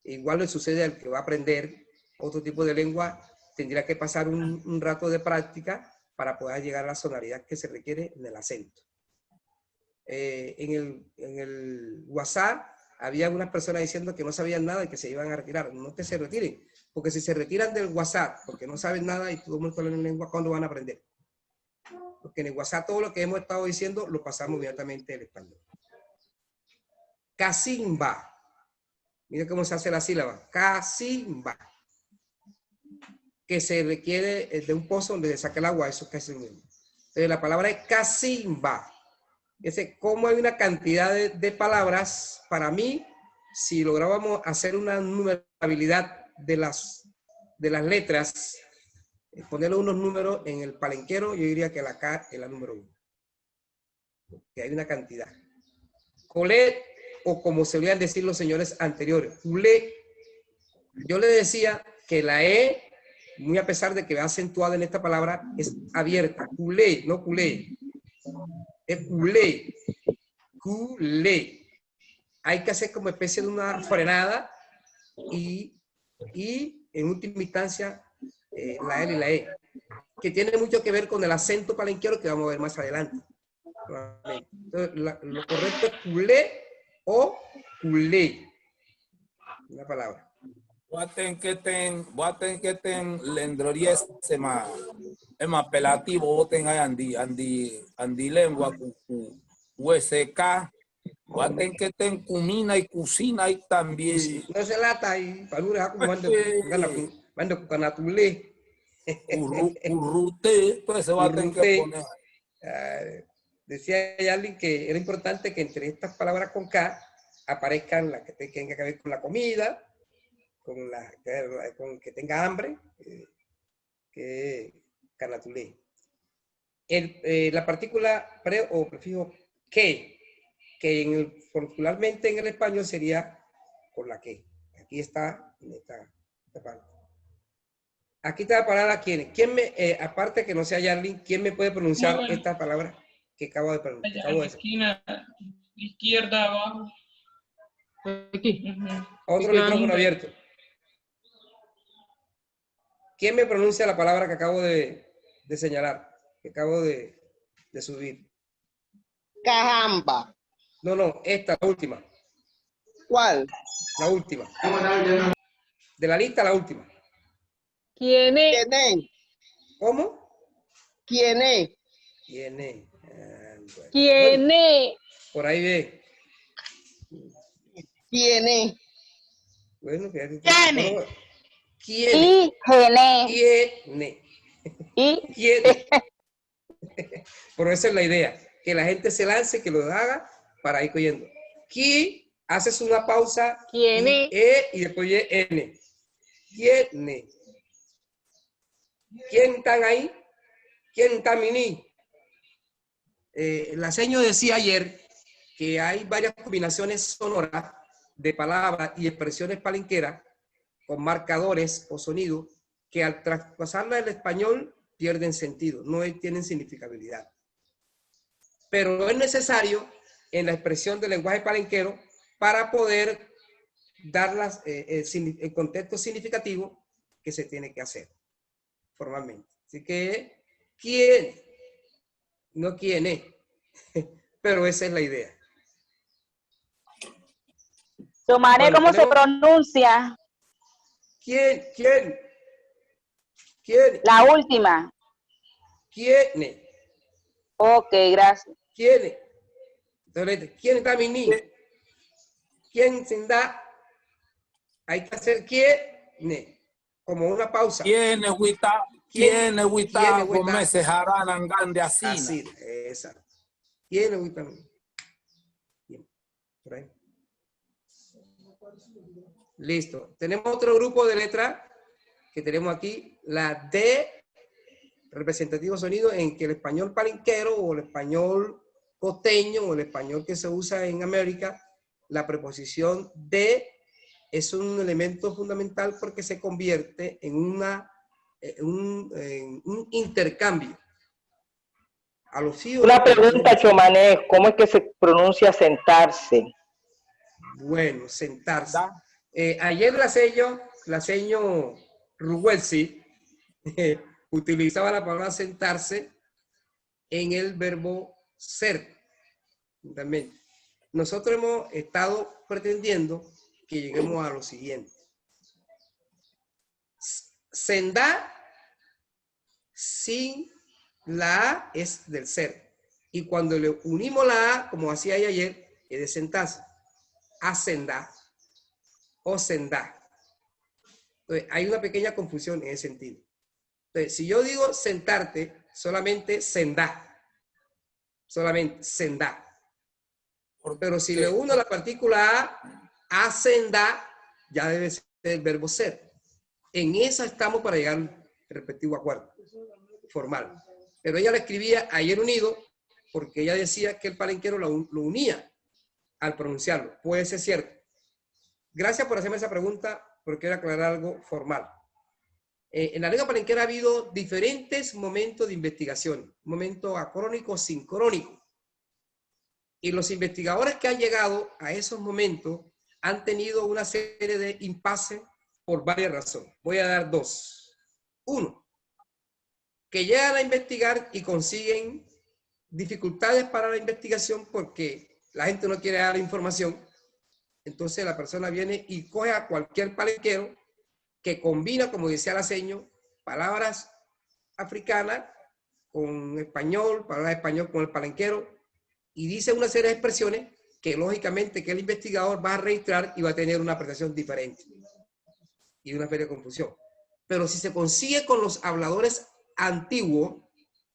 Igual le sucede al que va a aprender otro tipo de lengua, tendría que pasar un rato de práctica para poder llegar a la sonoridad que se requiere en el acento. En el WhatsApp había algunas personas diciendo que no sabían nada y que se iban a retirar. No que se retiren, porque si se retiran del WhatsApp porque no saben nada y todo el mundo habla en lengua, ¿cuándo van a aprender? Porque en el WhatsApp todo lo que hemos estado diciendo lo pasamos inmediatamente al español. Casimba. Mira cómo se hace la sílaba. Casimba. Que se requiere de un pozo donde se saca el agua, eso es casi lo mismo. Entonces la palabra es casimba. Como hay una cantidad de palabras, para mí, si lográbamos hacer una numerabilidad de las letras, ponerle unos números en el palenquero, yo diría que la K es la número 1. Que hay una cantidad. Colé, o como se solían decir los señores anteriores, culé. Yo le decía que la E, muy a pesar de que va acentuada en esta palabra, es abierta. Culé, no culé. Es culé. Culé. Hay que hacer como especie de una frenada y en última instancia la L y la E, que tiene mucho que ver con el acento palenquero que vamos a ver más adelante. Entonces, lo correcto es culé o culé. Una palabra. Voy a tener que ten lendroría es más apelativo, voten ahí andi lengua USK, voy a tener que ten cumina y cocina y también. No se lata y palura como mando con atulé. Urrute, pues se va a tener que poner. Decía alguien que era importante que entre estas palabras con K aparezcan las que tengan que ver con la comida, con que tenga hambre, que canatulé. La partícula pre o prefijo que popularmente en el español sería con la que. Aquí está, en esta parte. Aquí está la palabra quién. Aparte que no sea Yarlin, ¿quién me puede pronunciar esta palabra que acabo de pronunciar? En la esquina izquierda abajo. Aquí. Otro micrófono abierto. ¿Quién me pronuncia la palabra que acabo de señalar? Que acabo de subir. Cajamba. No, esta, la última. ¿Cuál? La última. De la lista, la última. ¿Quién es? ¿Quién es? ¿Cómo? ¿Quién es? ¿Quién es? Bueno. ¿Quién es? Por ahí ve. ¿Quién es? Bueno, fíjate. ¿Quién es? ¿Quién es? ¿Quién es? ¿Quién es? Por eso es la idea. Que la gente se lance, que lo haga para ir cogiendo. ¿Quién? Haces una pausa. ¿Quién es? Y después N. ¿Quién es? ¿Quién están ahí? ¿Quién está mini? La seño decía ayer que hay varias combinaciones sonoras de palabras y expresiones palenqueras con marcadores o sonidos que al traspasarla al español pierden sentido, no tienen significabilidad. Pero no es necesario en la expresión del lenguaje palenquero para poder darlas el contexto significativo que se tiene que hacer formalmente. Así que, ¿quién? No quién es, pero esa es la idea. Chomané, ¿cómo se pronuncia? ¿Quién? La última. ¿Quién? Ok, gracias. ¿Quién? Entonces, ¿quién está mi niño? ¿Quién se da? Hay que hacer quién, como una pausa. ¿Quién es Huita? ¿Quién es Huita? Gómez Jaranan Gande Asina. Así, exacto. ¿Quién es Huita? Por ahí. Listo. Tenemos otro grupo de letras que tenemos aquí. La D, representativo sonido, en que el español palenquero o el español costeño o el español que se usa en América, la preposición de es un elemento fundamental porque se convierte en un intercambio. Una pregunta, Chomané, ¿cómo es que se pronuncia sentarse? Bueno, sentarse. Ayer la seño Rugelsi utilizaba la palabra sentarse en el verbo ser. También. Nosotros hemos estado pretendiendo que lleguemos a lo siguiente. Sendá sin la A es del ser. Y cuando le unimos la A, como hacía ayer, es de sentarse. Ascendá o sendá. Entonces, hay una pequeña confusión en ese sentido. Entonces, si yo digo sentarte, solamente sendá. Solamente sendá. Pero si le uno la partícula A, ascendá, ya debe ser el verbo ser. En esa estamos para llegar al respectivo acuerdo formal. Pero ella la escribía ayer unido porque ella decía que el palenquero lo unía al pronunciarlo. Puede ser cierto. Gracias por hacerme esa pregunta porque quiero aclarar algo formal. En la lengua palenquera ha habido diferentes momentos de investigación. Momento acrónico, sincrónico. Y los investigadores que han llegado a esos momentos han tenido una serie de impases por varias razones. Voy a dar dos. Uno, que llegan a investigar y consiguen dificultades para la investigación porque la gente no quiere dar la información. Entonces la persona viene y coge a cualquier palenquero que combina, como decía la seño, palabras africanas con español, palabras de español con el palenquero, y dice una serie de expresiones que lógicamente que el investigador va a registrar y va a tener una apreciación diferente y una serie de confusión. Pero si se consigue con los habladores antiguos,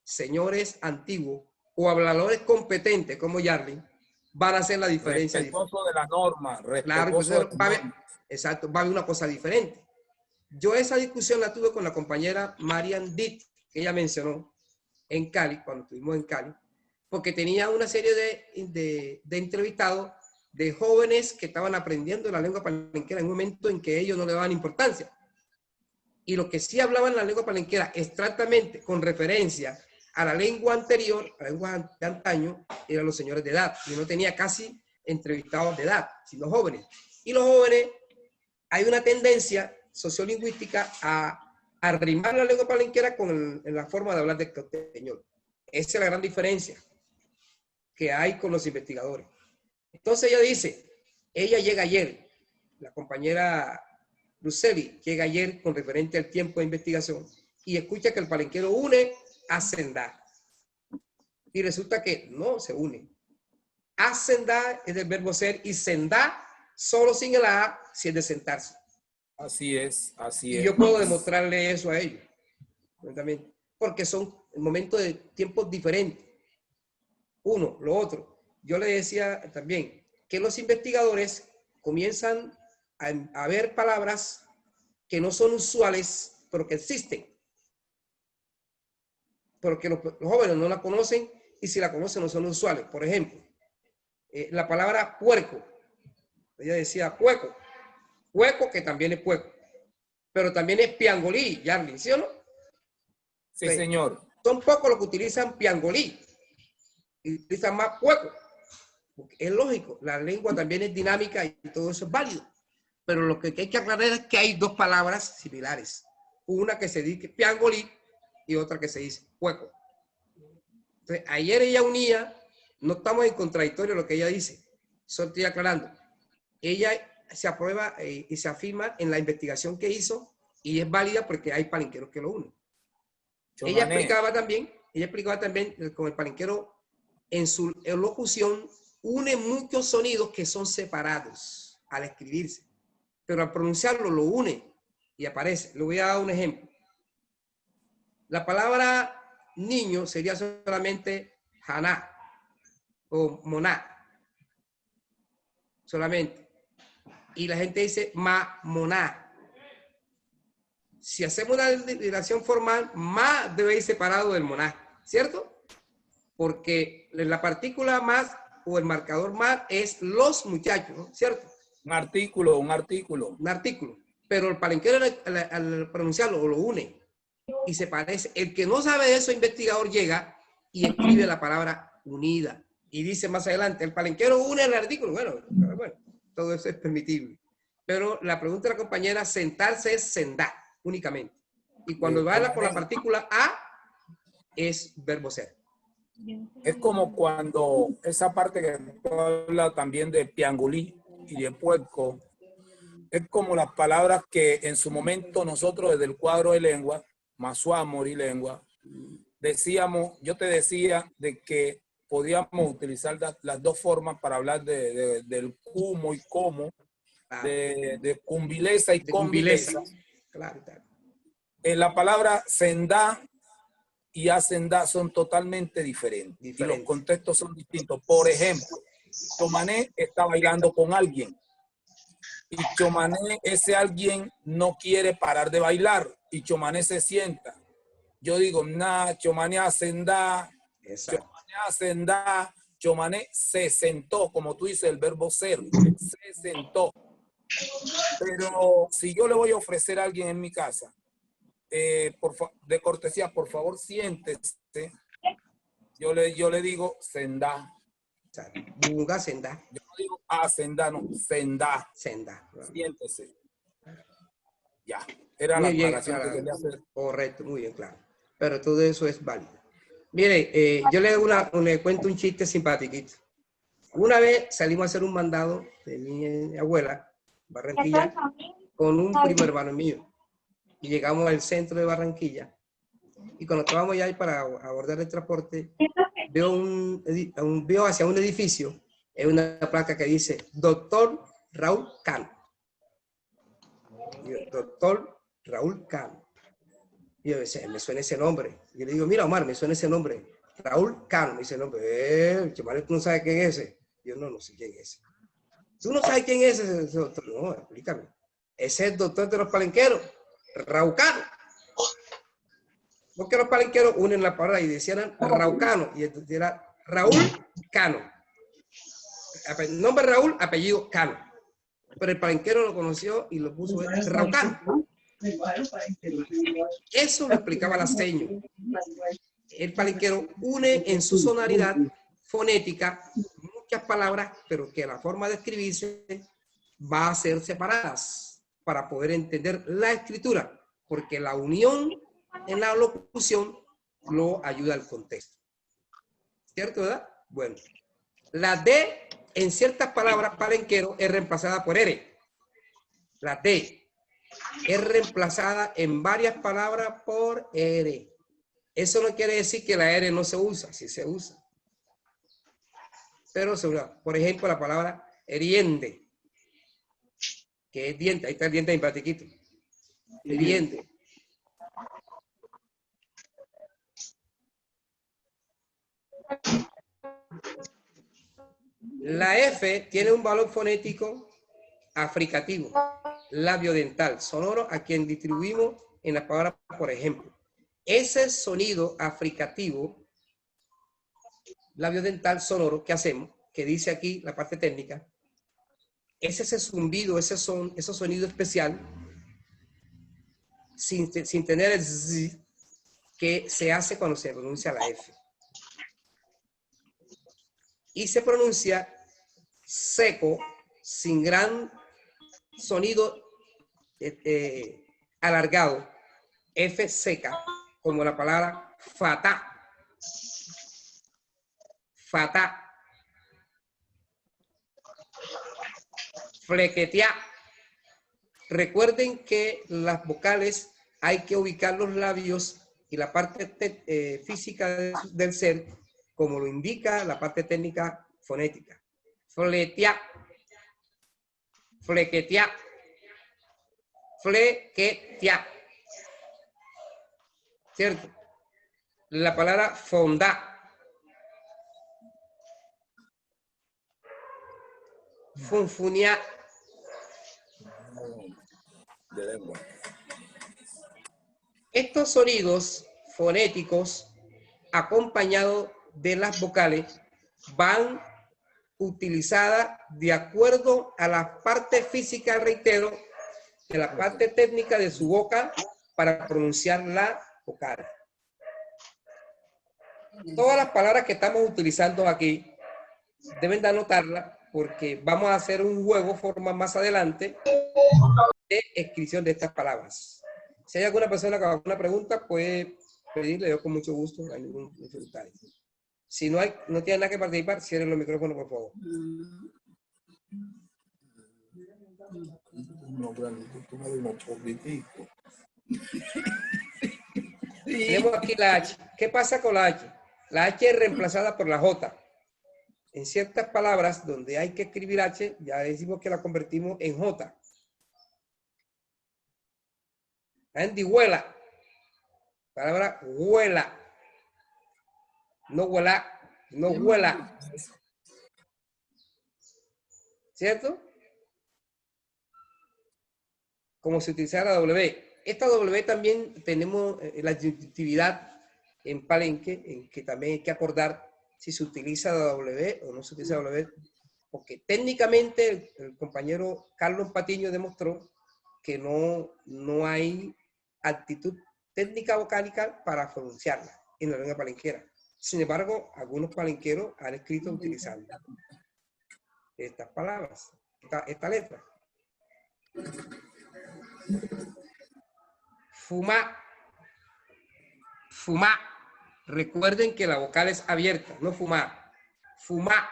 señores antiguos, o habladores competentes como Yarlin, van a hacer la diferencia. Respetuoso de la norma. Claro, pues exacto, va a haber una cosa diferente. Yo esa discusión la tuve con la compañera Marian Ditt, que ella mencionó en Cali, cuando estuvimos en Cali, porque tenía una serie de entrevistados de jóvenes que estaban aprendiendo la lengua palenquera en un momento en que ellos no le daban importancia. Y lo que sí hablaban la lengua palenquera exactamente con referencia a la lengua anterior, a la lengua de antaño, eran los señores de edad. Y no tenía casi entrevistados de edad, sino jóvenes. Y los jóvenes, hay una tendencia sociolingüística a arrimar la lengua palenquera con la forma de hablar del costeñol. Esa es la gran diferencia que hay con los investigadores. Entonces ella dice, ella llega ayer, la compañera Luceli llega ayer con referente al tiempo de investigación y escucha que el palenquero une a sendar. Y resulta que no se une. Ascendar es del verbo ser y sendar solo sin el A si es de sentarse. Así es, así es. Y yo puedo demostrarle eso a ellos. También, porque son momentos de tiempos diferentes. Uno, lo otro. Yo le decía también que los investigadores comienzan a ver palabras que no son usuales, pero que existen. Porque los jóvenes no la conocen y si la conocen no son usuales. Por ejemplo, la palabra puerco. Ella decía pueco. Pueco, que también es pueco. Pero también es piangolí, Yarlin, ¿sí o no? Sí, señor. Son pocos los que utilizan piangolí. Y utilizan más pueco. Porque es lógico, la lengua también es dinámica y todo eso es válido. Pero lo que hay que aclarar es que hay dos palabras similares. Una que se dice piangolí y otra que se dice pueco. Entonces, ayer ella unía, no estamos en contradictorio lo que ella dice, solo estoy aclarando. Ella se aprueba y se afirma en la investigación que hizo y es válida porque hay palenqueros que lo unen. Ella explicaba también con el palenquero en su locución une muchos sonidos que son separados al escribirse, pero al pronunciarlo lo une y aparece. Le voy a dar un ejemplo. La palabra niño sería solamente haná o moná, solamente. Y la gente dice ma moná. Si hacemos una derivación formal, ma debe ir separado del moná, ¿cierto? Porque la partícula más o el marcador más es los muchachos, ¿no? ¿Cierto? Un artículo. Un artículo. Pero el palenquero al pronunciarlo lo une y se parece. El que no sabe de eso, investigador, llega y escribe la palabra unida. Y dice más adelante, el palenquero une el artículo. Bueno, todo eso es permitible. Pero la pregunta de la compañera, sentarse es sendá, únicamente. Y cuando va por la partícula a, es verbo ser. Es como cuando esa parte que habla también de piangulí y de puerco, es como las palabras que en su momento nosotros desde el cuadro de lengua, Masuá Morilengua, decíamos, yo te decía de que podíamos utilizar las dos formas para hablar del cumo y como, de cumbileza y convileza. Claro, claro. La palabra sendá y hacendá son totalmente diferentes. Y los contextos son distintos. Por ejemplo, Chomané está bailando con alguien. Y Chomané, ese alguien no quiere parar de bailar. Y Chomané se sienta. Yo digo, Chomané hacendá. Chomané hacendá. Chomané se sentó, como tú dices, el verbo ser. Se sentó. Pero si yo le voy a ofrecer a alguien en mi casa, de cortesía, por favor, siéntese. Yo le digo sendá. Bunga sendá. Yo no digo sendá, no, sendá. Sendá. Claro. Siéntese. Ya. Era muy la bien, aclaración que quería hacer. Correcto, muy bien, claro. Pero todo eso es válido. Mire, yo le cuento un chiste simpatiquito. Una vez salimos a hacer un mandado de mi abuela, Barranquilla, con un primo hermano mío. Y llegamos al centro de Barranquilla. Y cuando estábamos ya ahí para abordar el transporte, veo hacia un edificio, en una placa que dice Doctor Raúl Cano. Doctor Raúl Cano. Y yo decía, me suena ese nombre. Y le digo, mira, Omar, me suena ese nombre. Raúl Cano. Me dice el nombre. Chaval, ¿tú no sabes quién es ese? Yo no sé quién es ese. ¿Tú no sabes quién es ese doctor? No, explícame. Ese es el doctor de los palenqueros, Raúl Cano. Porque los palenqueros unen la palabra y decían Raúl Cano. Y entonces era Raúl Cano. Nombre Raúl, apellido Cano. Pero el palenquero lo conoció y lo puso Raúl Cano. Eso lo explicaba la seña. El palenquero une en su sonoridad fonética muchas palabras, pero que la forma de escribirse va a ser separadas para poder entender la escritura, porque la unión en la locución lo ayuda al contexto. ¿Cierto, verdad? Bueno, la D en ciertas palabras palenquero es reemplazada por R. La D es reemplazada en varias palabras por R. Eso no quiere decir que la R no se usa, sí se usa. Pero se usa. Por ejemplo, la palabra heriende, que es diente. Ahí está el diente simpatiquito. Heriende. La F tiene un valor fonético africativo, labiodental, sonoro, a quien distribuimos en la palabra, por ejemplo. Ese sonido africativo, labiodental, sonoro, que hacemos, que dice aquí la parte técnica, es ese zumbido, ese sonido especial, sin tener el z, que se hace cuando se pronuncia la F. Y se pronuncia seco, sin gran sonido alargado, F seca, como la palabra fatá. Fatá. flequetea. Recuerden que las vocales hay que ubicar los labios y la parte física del ser, como lo indica la parte técnica fonética. Flequetea. Flequetea. Flequetea. ¿Cierto? La palabra fondá. Funfunia. Estos sonidos fonéticos acompañados de las vocales van utilizadas de acuerdo a la parte física, reitero, de la parte técnica de su boca para pronunciar la vocal. Todas las palabras que estamos utilizando aquí deben de anotarlas porque vamos a hacer un juego formal más adelante de escripción de estas palabras. Si hay alguna persona con alguna pregunta, puede pedirle, yo con mucho gusto, no hay ningún dificultad. Si no tiene nada que participar, cierren los micrófonos, por favor. Tenemos aquí la H. ¿Qué pasa con la H? La H es reemplazada por la J. En ciertas palabras donde hay que escribir H, ya decimos que la convertimos en J. Andy huela. Palabra huela. No huela. No huela. ¿Cierto? Como se utilizara la W. Esta W también tenemos la adjuntividad en Palenque, en que también hay que acordar si se utiliza la W o no se utiliza la W, porque técnicamente el compañero Carlos Patiño demostró que no hay actitud técnica vocálica para pronunciarla en la lengua palenquera. Sin embargo, algunos palenqueros han escrito utilizando estas palabras, esta letra. Fumar. Fumar. Recuerden que la vocal es abierta, no fumar. Fumar.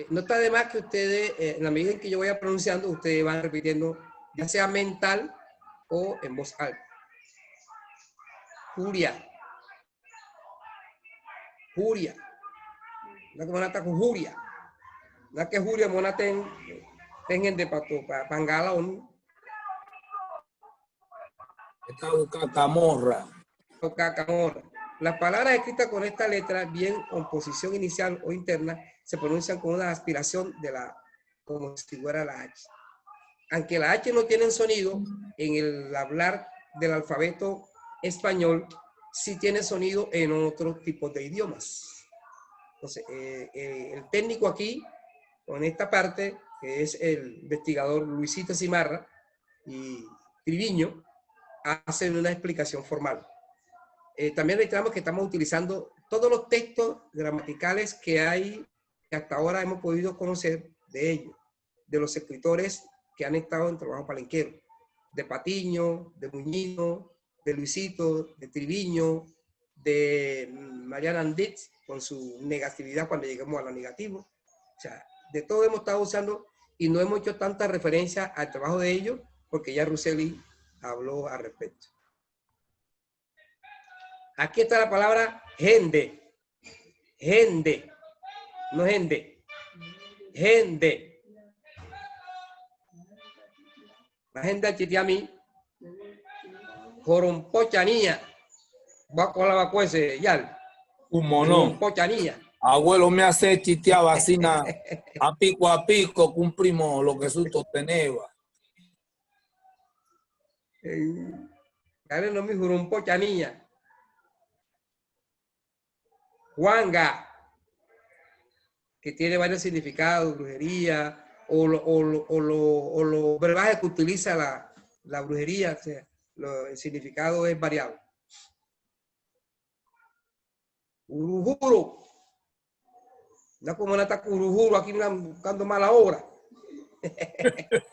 No está de más que ustedes, en la medida en que yo vaya pronunciando, ustedes van repitiendo, ya sea mental o en voz alta. Juria. Juria. No que monata con juria. No que juria monata tengan de pato para pangala o no. Esta busca camorra. Camorra. Las palabras escritas con esta letra, bien con posición inicial o interna, se pronuncian con una aspiración de como si fuera la H. Aunque la H no tiene sonido, en el hablar del alfabeto español, sí tiene sonido en otros tipos de idiomas. Entonces, el técnico aquí, con esta parte, que es el investigador Luisito Cimarra y Triviño, hacen una explicación formal. También reiteramos que estamos utilizando todos los textos gramaticales que hay, que hasta ahora hemos podido conocer de ellos, de los escritores que han estado en trabajo palenquero, de Patiño, de Muñino, de Luisito, de Triviño, de Mariana Anditz, con su negatividad cuando lleguemos a lo negativo. O sea, de todo hemos estado usando y no hemos hecho tanta referencia al trabajo de ellos porque ya Russelli habló al respecto. Aquí está la palabra gente. Gente. No gente. Gente. La gente de Chitiami. Jorompochanía. Va con la vacuese, ya. Un mono. Jorompochanía. Abuelo me hace chitear vacina a pico, cumplimos lo que susto tenía. Dale, no me jorompochanía. Juanga, que tiene varios significados, brujería, o los verbajes que utiliza la brujería, o sea, el significado es variable. Urujuro, no como no está urujuro aquí buscando mala obra.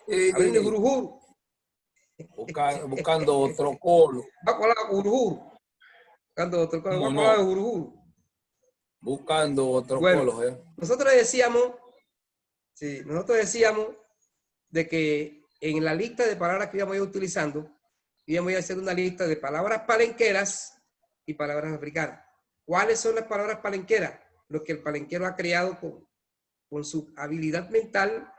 Urujuro. Buscando otro colo. Va con la urujuro. Buscando otro colo, va con la urujuro. Buscando otro Bueno, colo, nosotros decíamos de que en la lista de palabras que íbamos a ir utilizando, íbamos a hacer una lista de palabras palenqueras y palabras africanas. ¿Cuáles son las palabras palenqueras? Lo que el palenquero ha creado con su habilidad mental,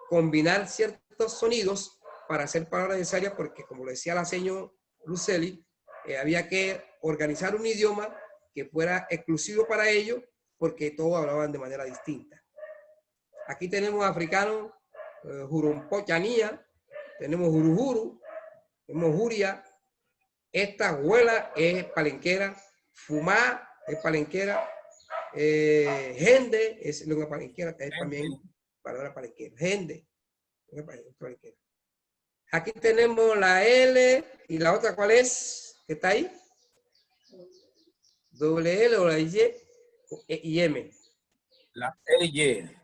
combinar ciertos sonidos para hacer palabras necesarias, porque como lo decía la señora Luceli, había que organizar un idioma que fuera exclusivo para ellos, porque todos hablaban de manera distinta. Aquí tenemos africanos, Jurumpo Chanía, tenemos Jurujuru, tenemos Juria, esta huela es palenquera, Fumá es palenquera, Gende es lengua palenquera, es también palabra palenquera, Gende es palenquera. Aquí tenemos la L y la otra, ¿cuál es? ¿Qué está ahí? Doble L o la Y y M. La L,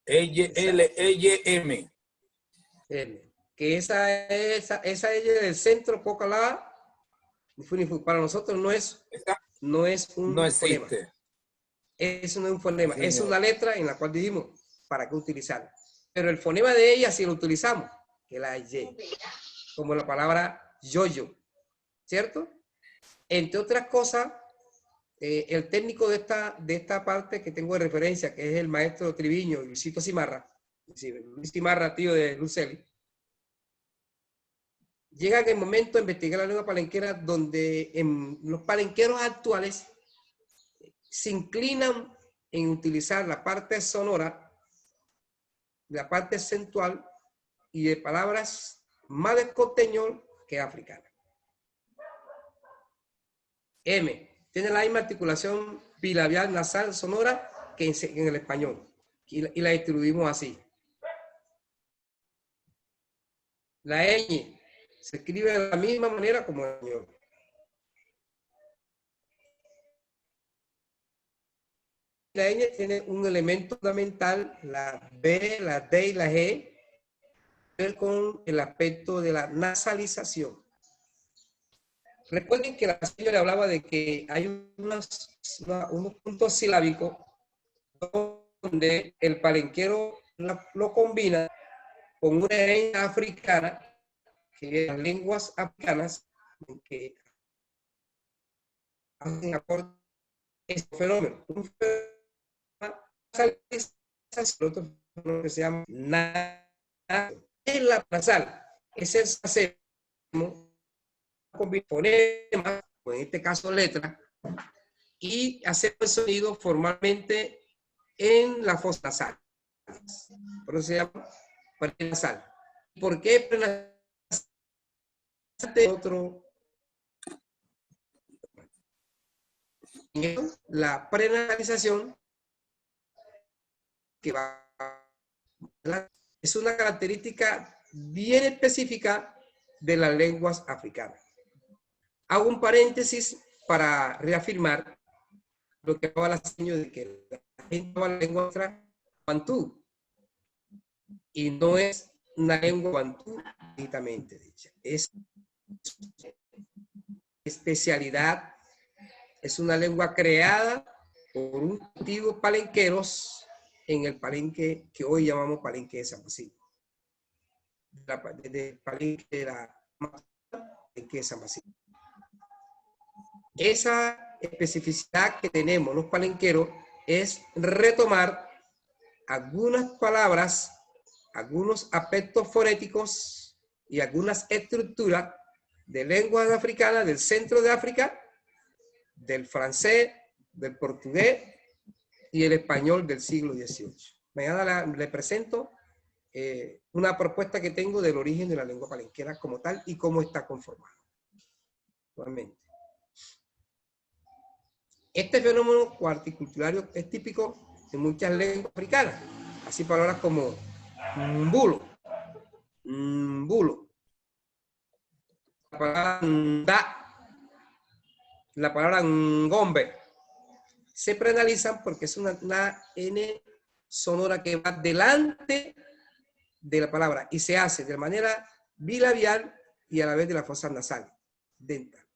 M. M. Que esa L del centro, poca la, para nosotros no es un no fonema. existe. Eso no es un fonema, Sí, es una letra en la cual dijimos para qué utilizarla. Pero el fonema de ella sí lo utilizamos, que es la Y, como la palabra yoyo, ¿cierto? Entre otras cosas, el técnico de esta parte que tengo de referencia, que es el maestro Triviño, Luisito Cimarra, Luis Cimarra, tío de Luceli, llega en el momento de investigar la lengua palenquera donde los palenqueros actuales se inclinan en utilizar la parte sonora, la parte acentual y de palabras más de costeñol que africana. M tiene la misma articulación bilabial nasal sonora que en el español y la distribuimos así. La ñ se escribe de la misma manera como el español. La ñ tiene un elemento fundamental, la B, la D y la G, con el aspecto de la nasalización. Recuerden que la señora le hablaba de que hay unos puntos silábicos donde el palenquero lo combina con una lengua africana, que las lenguas africanas que hacen aporte a este fenómeno. Un fenómeno que se llama es la nasal, es el sacemo con fonemas, o en este caso letras, y hacer el sonido formalmente en la fosa nasal. Por eso se llama prenasal. ¿Por qué prenasal? La prenasalización que es una característica bien específica de las lenguas africanas. Hago un paréntesis para reafirmar lo que hablaba la señora de que la gente habla la lengua bantú y no es una lengua bantú directamente dicha. Es especialidad, es una lengua creada por un antiguo palenqueros en el palenque que hoy llamamos palenque de San Basilio. Del palenque de la palenque de San Basilio. Esa especificidad que tenemos los palenqueros es retomar algunas palabras, algunos aspectos fonéticos y algunas estructuras de lenguas africanas del centro de África, del francés, del portugués y el español del siglo XVIII. Mañana le presento una propuesta que tengo del origen de la lengua palenquera como tal y cómo está conformada. Nuevamente. Este fenómeno cuarticulturario es típico de muchas lenguas africanas, así palabras como mbulo, mbulo, la palabra nda, la palabra ngombe, se preanalizan porque es una N sonora que va delante de la palabra y se hace de manera bilabial y a la vez de la fosa nasal, dental.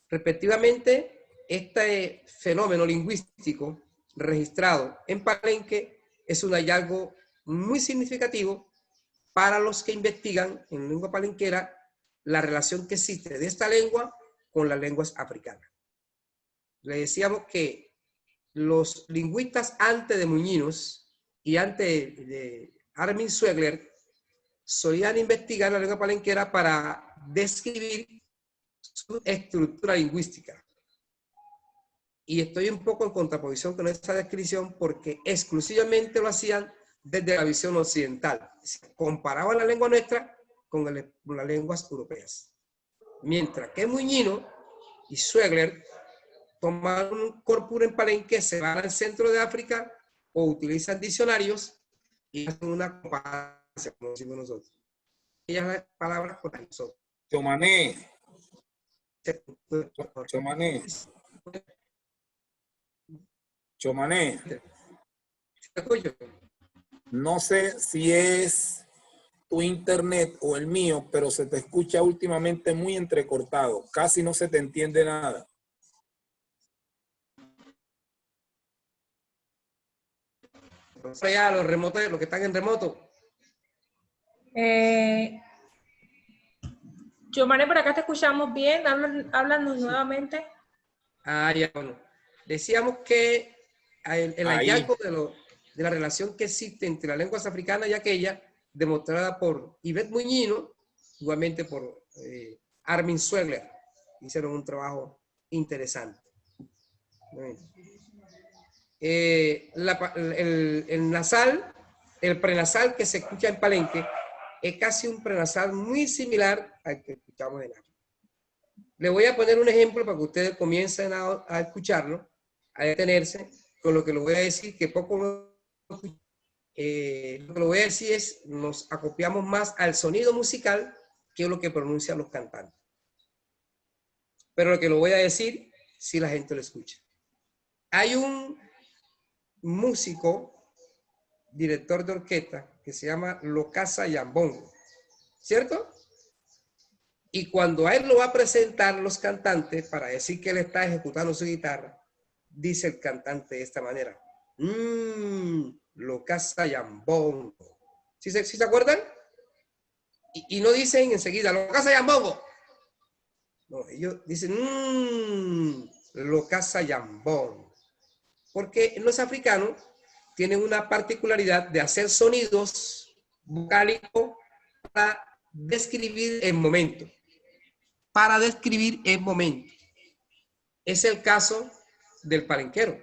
Respectivamente, este fenómeno lingüístico registrado en Palenque es un hallazgo muy significativo para los que investigan en lengua palenquera la relación que existe de esta lengua con las lenguas africanas. Le decíamos que los lingüistas antes de Muñinos y antes de Armin Suegler solían investigar la lengua palenquera para describir su estructura lingüística. Y estoy un poco en contraposición con esta descripción porque exclusivamente lo hacían desde la visión occidental. Comparaban la lengua nuestra con las lenguas europeas. Mientras que Muñino y Suegler toman un corpus en Palenque, se van al centro de África o utilizan diccionarios y hacen una comparación, como decimos nosotros. Ellas las palabras con nosotros. Chomané. Chomané. Chomané. No sé si es tu internet o el mío, pero se te escucha últimamente muy entrecortado. Casi no se te entiende nada. Ya los remotos, los que están en remoto. Giovanni, por acá te escuchamos bien. Háblanos nuevamente. Ah, ya, bueno. Decíamos que el hallazgo de la relación que existe entre las lenguas africanas y aquella, demostrada por Yvette Muñino, igualmente por Armin Suegler, hicieron un trabajo interesante. El nasal, el prenasal que se escucha en Palenque es casi un prenasal muy similar al que escuchamos en África. Le voy a poner un ejemplo para que ustedes comiencen a escucharlo, a detenerse con lo que le voy a decir, que poco lo que le voy a decir es, nos acopiamos más al sonido musical que lo que pronuncian los cantantes. Pero lo que lo voy a decir, si la gente lo escucha. Hay un músico, director de orquesta, que se llama Lokasa Yambongo, ¿cierto? Y cuando a él lo va a presentar los cantantes para decir que él está ejecutando su guitarra, dice el cantante de esta manera: Lokasa Yambongo. ¿Sí se acuerdan? Y no dicen enseguida Lokasa Yambongo. No, ellos dicen Lokasa Yambongo. Porque los africanos tienen una particularidad de hacer sonidos vocálicos para describir el momento. Para describir el momento. Es el caso del palenquero.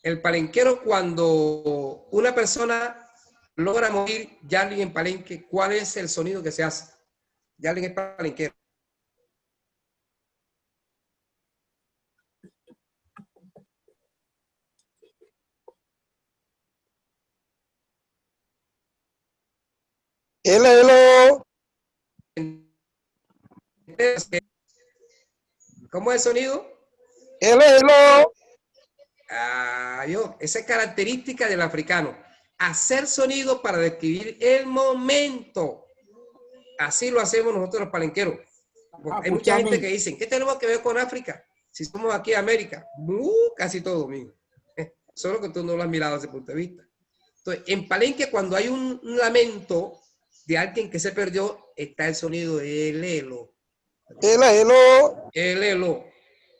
El palenquero, cuando una persona logra morir, Yarlin en Palenque, ¿cuál es el sonido que se hace? Yarlin es palenquero. Hello. ¿Cómo es el sonido? Hello. Esa es característica del africano. Hacer sonido para describir el momento. Así lo hacemos nosotros los palenqueros. Hay mucha gente que dicen, ¿qué tenemos que ver con África? Si somos aquí en América. Casi todo, amigo. Solo que tú no lo has mirado desde ese punto de vista. Entonces, en Palenque, cuando hay un lamento de alguien que se perdió, está el sonido el elo. El elo.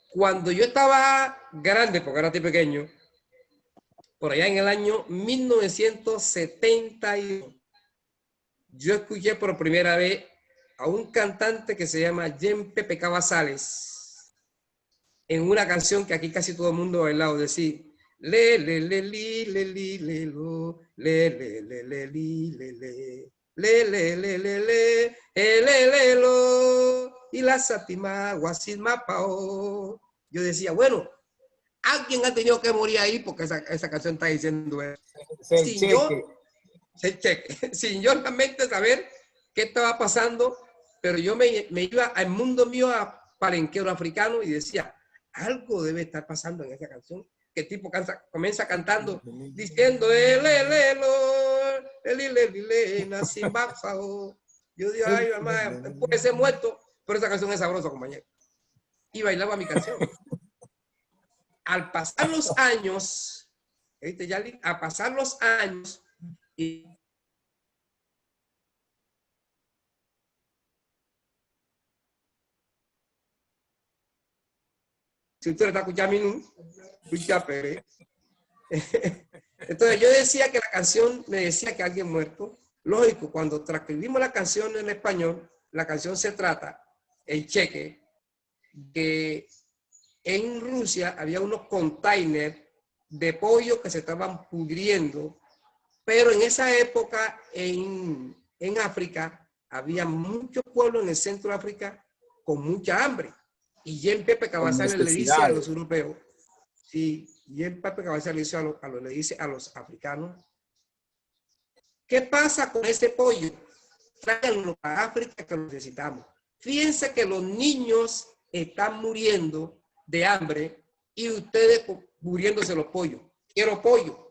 Cuando yo estaba grande, porque ahora estoy pequeño, por allá en el año 1971, yo escuché por primera vez a un cantante que se llama Jean Pepe Cavazales en una canción que aquí casi todo el mundo ha bailado, decir le le le li le li le lo le le le le li le le le le le le le lo y la satima guasilma pao. Yo decía, bueno, alguien ha tenido que morir ahí porque esa canción está diciendo eso. Sin yo realmente saber qué estaba pasando, pero yo me iba al mundo mío, a palenquero africano, y decía, algo debe estar pasando en esa canción. Que el tipo comienza cantando, diciendo, yo digo, ay, mamá, puede ser muerto, pero esa canción es sabrosa, compañero. y bailaba mi canción. Al pasar los años, ¿viste, Yali? A pasar los años, y si usted está escuchando, entonces yo decía que la canción me decía que alguien muerto. Lógico, cuando transcribimos la canción en español, la canción se trata, el cheque, que en Rusia había unos containers de pollo que se estaban pudriendo, pero en esa época en África había muchos pueblos en el centro de África con mucha hambre. Y Jean Pepe Cabazales le dice a los europeos, sí, Jean Pepe Cabazales le dice a los africanos, ¿qué pasa con ese pollo? Tráiganlo a África que lo necesitamos. Fíjense que los niños están muriendo de hambre y ustedes muriéndose los pollos. Quiero pollo,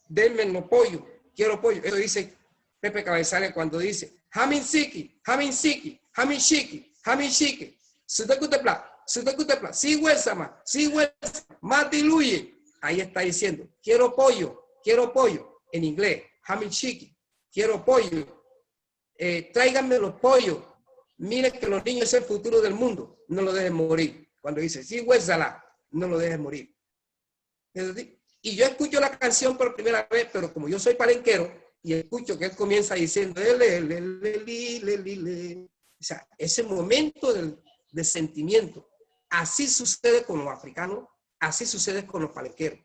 denme los pollos, quiero pollo. Eso dice Pepe Cabezales cuando dice, Hamin Siki, Hamin Siki, Hamin Shiki, Hamin Shiki, Sudakutepla, si huesama, matiluye. Ahí está diciendo, quiero pollo, en inglés, Hamin Shiki, quiero pollo, tráiganme los pollos. Miren que los niños es el futuro del mundo, no lo dejen morir. Cuando dice, sí, huesala, no lo dejen morir. Y yo escucho la canción por primera vez, pero como yo soy palenquero, y escucho que él comienza diciendo, o sea, ese momento de sentimiento, así sucede con los africanos, así sucede con los palenqueros.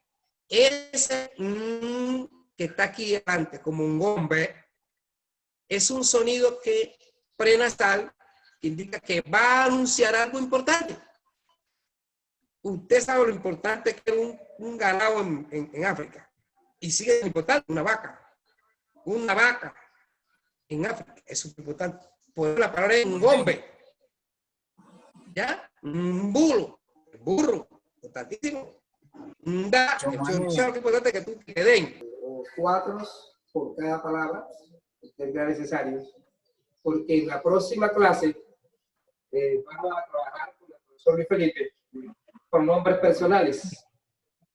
Ese que está aquí delante, como un hombre, es un sonido que prenasal, que indica que va a anunciar algo importante. Usted sabe lo importante que es un ganado en África. Y sigue siendo importante, una vaca. Una vaca en África es súper importante. Por la palabra es un hombre. ¿Ya? Un burro, importantísimo. Es importante que tú te den. 4 por cada palabra, que sea necesario. Porque en la próxima clase vamos a trabajar con el profesor Luis Felipe con nombres personales.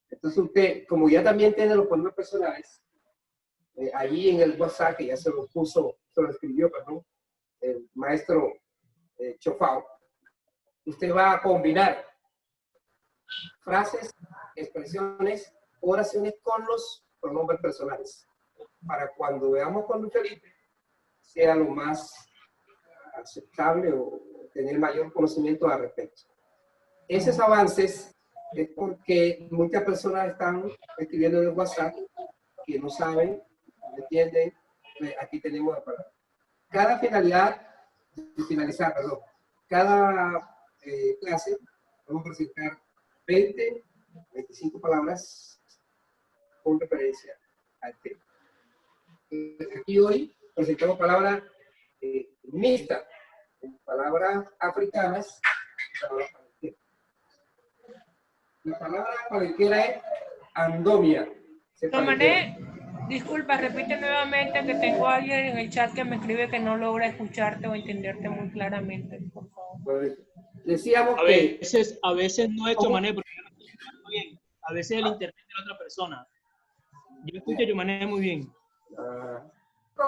Entonces usted, como ya también tiene los nombres personales, allí en el WhatsApp, que ya se lo puso, se lo escribió, perdón, el maestro Chofao, usted va a combinar frases, expresiones, oraciones con los pronombres personales, para cuando veamos con Luis Felipe, sea lo más aceptable o tener mayor conocimiento al respecto. Esos avances es porque muchas personas están escribiendo en el WhatsApp que no saben, no entienden. Aquí tenemos la palabra. Cada cada clase vamos a presentar 25 palabras con referencia al tema. Aquí hoy presentamos palabras mixtas, palabras africanas, palabras palenqueras. La palabra palenquera es andomia. Tomaré, disculpa, repite nuevamente que tengo a alguien en el chat que me escribe que no logra escucharte o entenderte muy claramente, por favor. Bueno, decíamos a veces no es Chomané, porque yo no escucho muy bien. A veces el internet de la otra persona. Yo escucho a Chomané muy bien.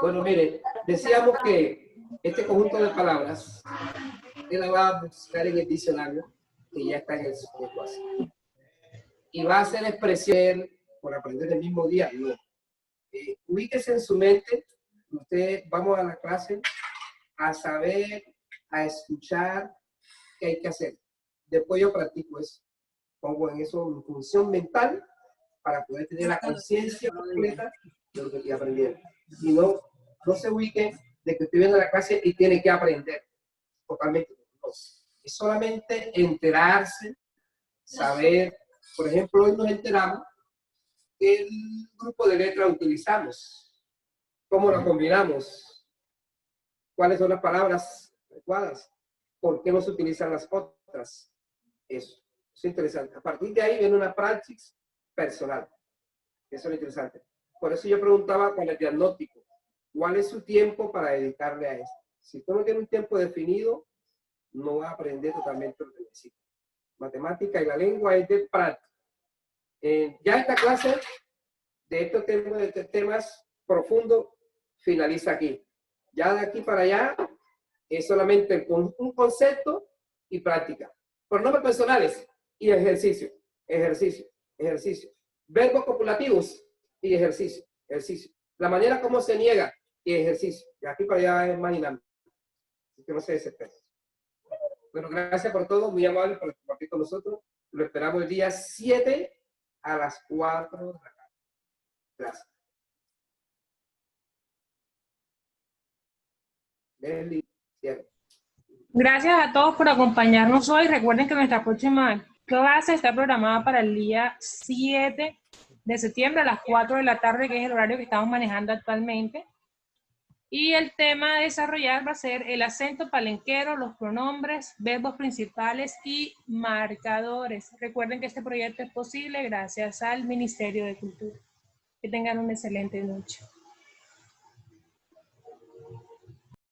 Bueno, mire, decíamos que este conjunto de palabras, usted la va a buscar en el diccionario, que ya está en el lenguaje. Y va a hacer expresión por aprender el mismo día. No. Ubíquese en su mente, usted vamos a la clase a saber, a escuchar qué hay que hacer. Después yo practico eso. Pongo en eso en función mental para poder tener la conciencia completa de lo que estoy aprendiendo. Y no se ubique de que estoy viendo la clase y tiene que aprender. Totalmente. No. Es solamente enterarse, saber. Por ejemplo, hoy nos enteramos qué grupo de letras utilizamos, cómo lo combinamos, cuáles son las palabras adecuadas, por qué no se utilizan las otras. Eso es interesante. A partir de ahí viene una práctica personal. Eso es interesante. Por eso yo preguntaba con el diagnóstico, ¿cuál es su tiempo para dedicarle a esto? Si tú no tienes un tiempo definido, no va a aprender totalmente lo que necesita. Matemática y la lengua es de práctica. Ya esta clase de estos temas profundos finaliza aquí. Ya de aquí para allá es solamente un concepto y práctica. Pronombres personales y ejercicio, ejercicio, ejercicio. Verbos copulativos y ejercicio, ejercicio. La manera como se niega y ejercicio. De aquí para allá es más dinámico. Así que no se desesperen. Bueno, gracias por todo, muy amable por compartir con nosotros. Lo esperamos el día 7 a las 4 de la tarde. Gracias. Gracias a todos por acompañarnos hoy. Recuerden que nuestra próxima clase está programada para el día 7 de septiembre a las 4 de la tarde, que es el horario que estamos manejando actualmente. Y el tema a desarrollar va a ser el acento palenquero, los pronombres, verbos principales y marcadores. Recuerden que este proyecto es posible gracias al Ministerio de Cultura. Que tengan una excelente noche.